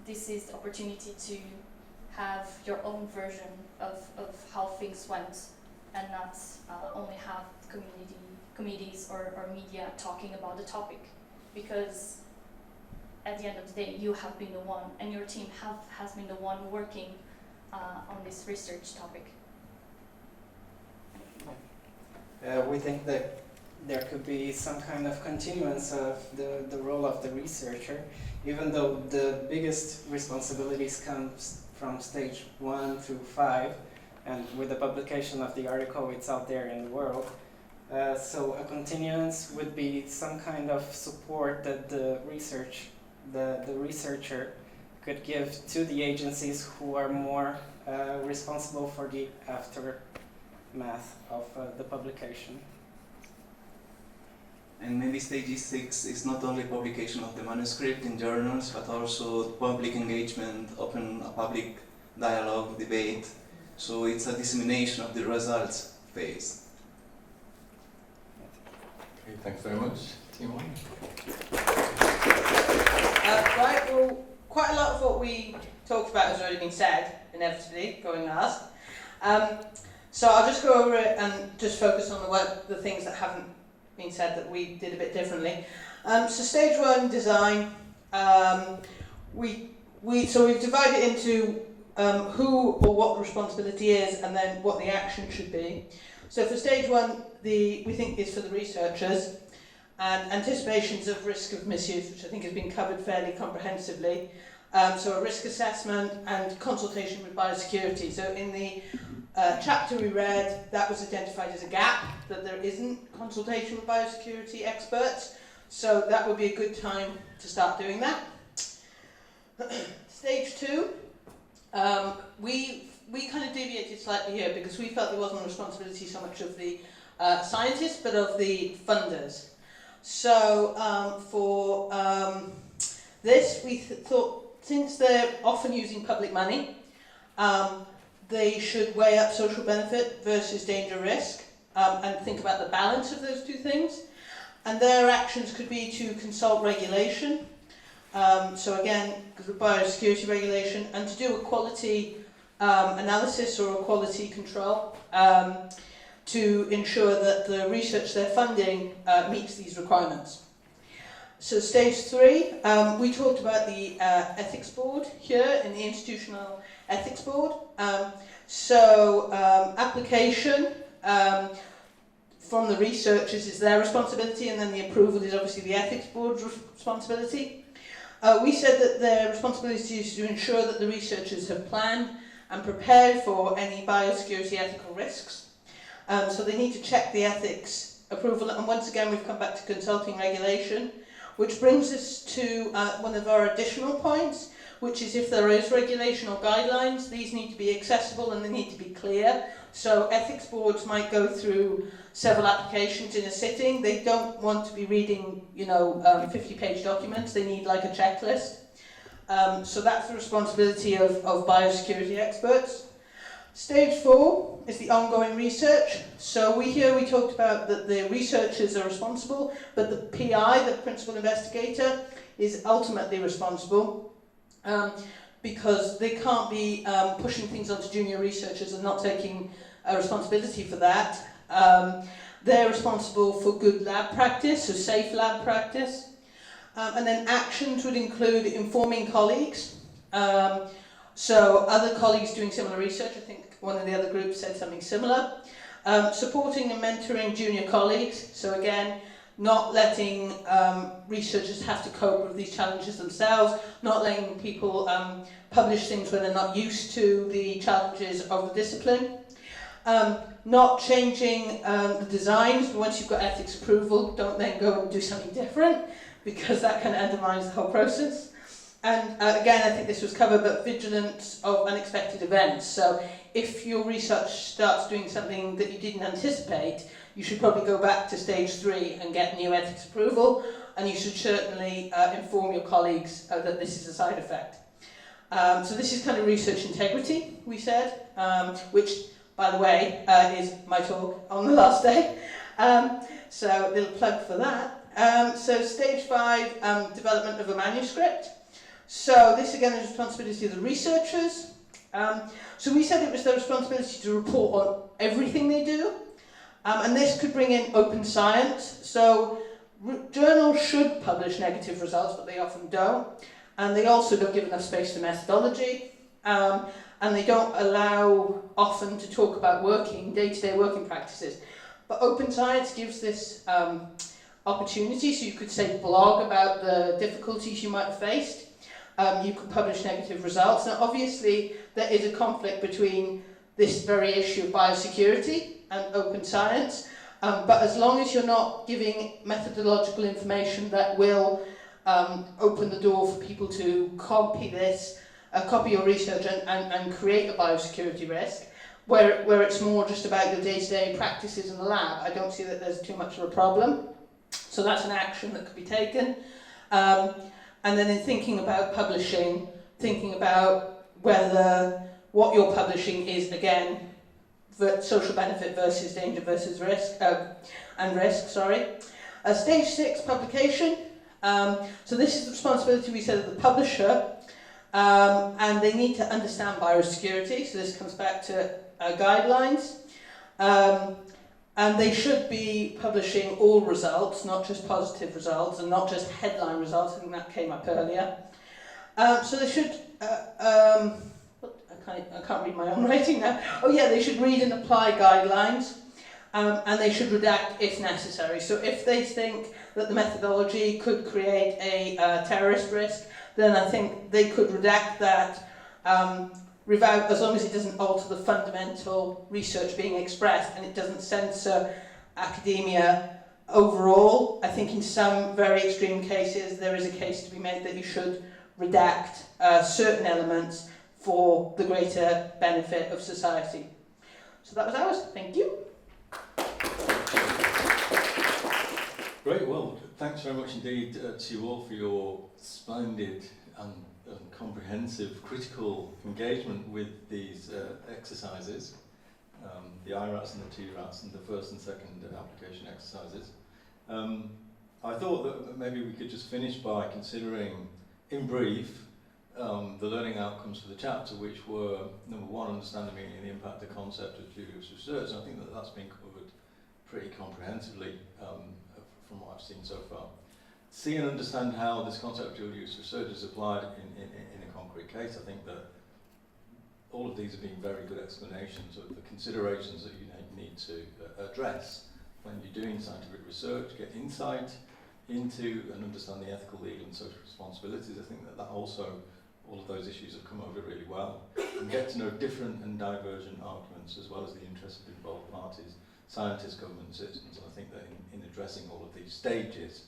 this is the opportunity to have your own version of how things went, and not only have committees or media talking about the topic, because at the end of the day, you have been the one, and your team has been the one working on this research topic. We think that there could be some kind of continuance of the role of the researcher, even though the biggest responsibilities comes from stage 1 through 5, and with the publication of the article, it's out there in the world. So a continuance would be some kind of support that the researcher could give to the agencies who are more responsible for the aftermath of the publication. And maybe stage 6 is not only publication of the manuscript in journals, but also public engagement, open a public dialogue, debate. So it's a dissemination of the results phase. Okay, thanks very much. Team one. Right, well, quite a lot of what we talked about has already been said, inevitably, going last. So I'll just go over it and just focus on the things that haven't been said that we did a bit differently. So stage 1, design. We've divided into who or what the responsibility is, and then what the action should be. So for stage 1, we think is for the researchers, and anticipations of risk of misuse, which I think has been covered fairly comprehensively. So a risk assessment and consultation with biosecurity. So in the chapter we read, that was identified as a gap, that there isn't consultation with biosecurity experts. So that would be a good time to start doing that. Stage 2, we kind of deviated slightly here because we felt there wasn't a responsibility so much of the scientists, but of the funders. So for this, we thought, since they're often using public money, they should weigh up social benefit versus danger risk, and think about the balance of those two things. And their actions could be to consult regulation, so again, the biosecurity regulation, and to do a quality analysis or a quality control to ensure that the research they're funding meets these requirements. So stage 3, we talked about the ethics board here in the institutional ethics board. Application from the researchers is their responsibility, and then the approval is obviously the ethics board's responsibility. We said that their responsibility is to ensure that the researchers have planned and prepared for any biosecurity ethical risks. So they need to check the ethics approval. And once again, we've come back to consulting regulation, which brings us to one of our additional points, which is if there is regulation or guidelines, these need to be accessible and they need to be clear. So ethics boards might go through several applications in a sitting. They don't want to be reading, 50-page documents. They need like a checklist. So that's the responsibility of biosecurity experts. Stage 4 is the ongoing research. So we talked about that the researchers are responsible, but the PI, the principal investigator, is ultimately responsible. Because they can't be pushing things onto junior researchers and not taking responsibility for that. They're responsible for good lab practice, so safe lab practice. And then actions would include informing colleagues. So other colleagues doing similar research, I think one of the other groups said something similar. Supporting and mentoring junior colleagues. So again, not letting researchers have to cope with these challenges themselves, not letting people publish things when they're not used to the challenges of the discipline, not changing the designs. Once you've got ethics approval, don't then go and do something different, because that kind of undermines the whole process. And again, I think this was covered, but vigilance of unexpected events. So if your research starts doing something that you didn't anticipate, you should probably go back to stage 3 and get new ethics approval, and you should certainly inform your colleagues that this is a side effect. So this is kind of research integrity, we said, which, by the way, is my talk on the last day. So a little plug for that. So stage 5, development of a manuscript. So this again is responsibility of the researchers. So we said it was their responsibility to report on everything they do. And this could bring in open science. So journals should publish negative results, but they often don't. And they also don't give enough space for methodology. And they don't allow often to talk about day-to-day working practices. But open science gives this opportunity. So you could say blog about the difficulties you might have faced. You could publish negative results. Now obviously there is a conflict between this very issue of biosecurity and open science, but as long as you're not giving methodological information that will open the door for people to copy your research and create a biosecurity risk, where it's more just about your day-to-day practices in the lab, I don't see that there's too much of a problem. So that's an action that could be taken. And then in thinking about publishing, thinking about whether what you're publishing is, again, social benefit versus danger versus risk, Stage 6, publication. So this is the responsibility, we said, of the publisher, and they need to understand biosecurity, so this comes back to guidelines. And they should be publishing all results, not just positive results, and not just headline results. I think that came up earlier. So they should, I can't read my own writing now. Oh yeah, they should read and apply guidelines, and they should redact if necessary. So if they think that the methodology could create a terrorist risk, then I think they could redact that, as long as it doesn't alter the fundamental research being expressed and it doesn't censor academia overall. I think in some very extreme cases there is a case to be made that you should redact certain elements for the greater benefit of society. So that was ours. Thank you. Great, well, thanks very much indeed to you all for your splendid and comprehensive critical engagement with these exercises, the IRATs and the TRATs and the first and second application exercises. I thought that maybe we could just finish by considering, in brief, the learning outcomes for the chapter, which were, number one, understanding the meaning and the impact of the concept of dual-use research. And I think that that's been covered pretty comprehensively from what I've seen so far. See and understand how this concept of dual-use research is applied in a concrete case. I think that all of these have been very good explanations of the considerations that you need to address when you're doing scientific research, get insight into and understand the ethical, legal and social responsibilities. I think that also, all of those issues have come over really well. And get to know different and divergent arguments as well as the interests of involved parties scientists, government, and citizens. I think that in addressing all of these stages,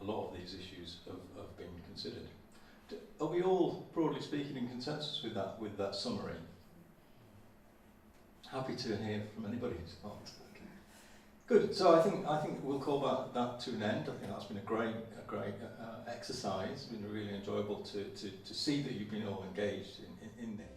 a lot of these issues have been considered. Are we all, broadly speaking, in consensus with that summary? Happy to hear from anybody who's not. Good. So I think we'll call that to an end. I think that's been a great exercise. It's been really enjoyable to see that you've been all engaged in it.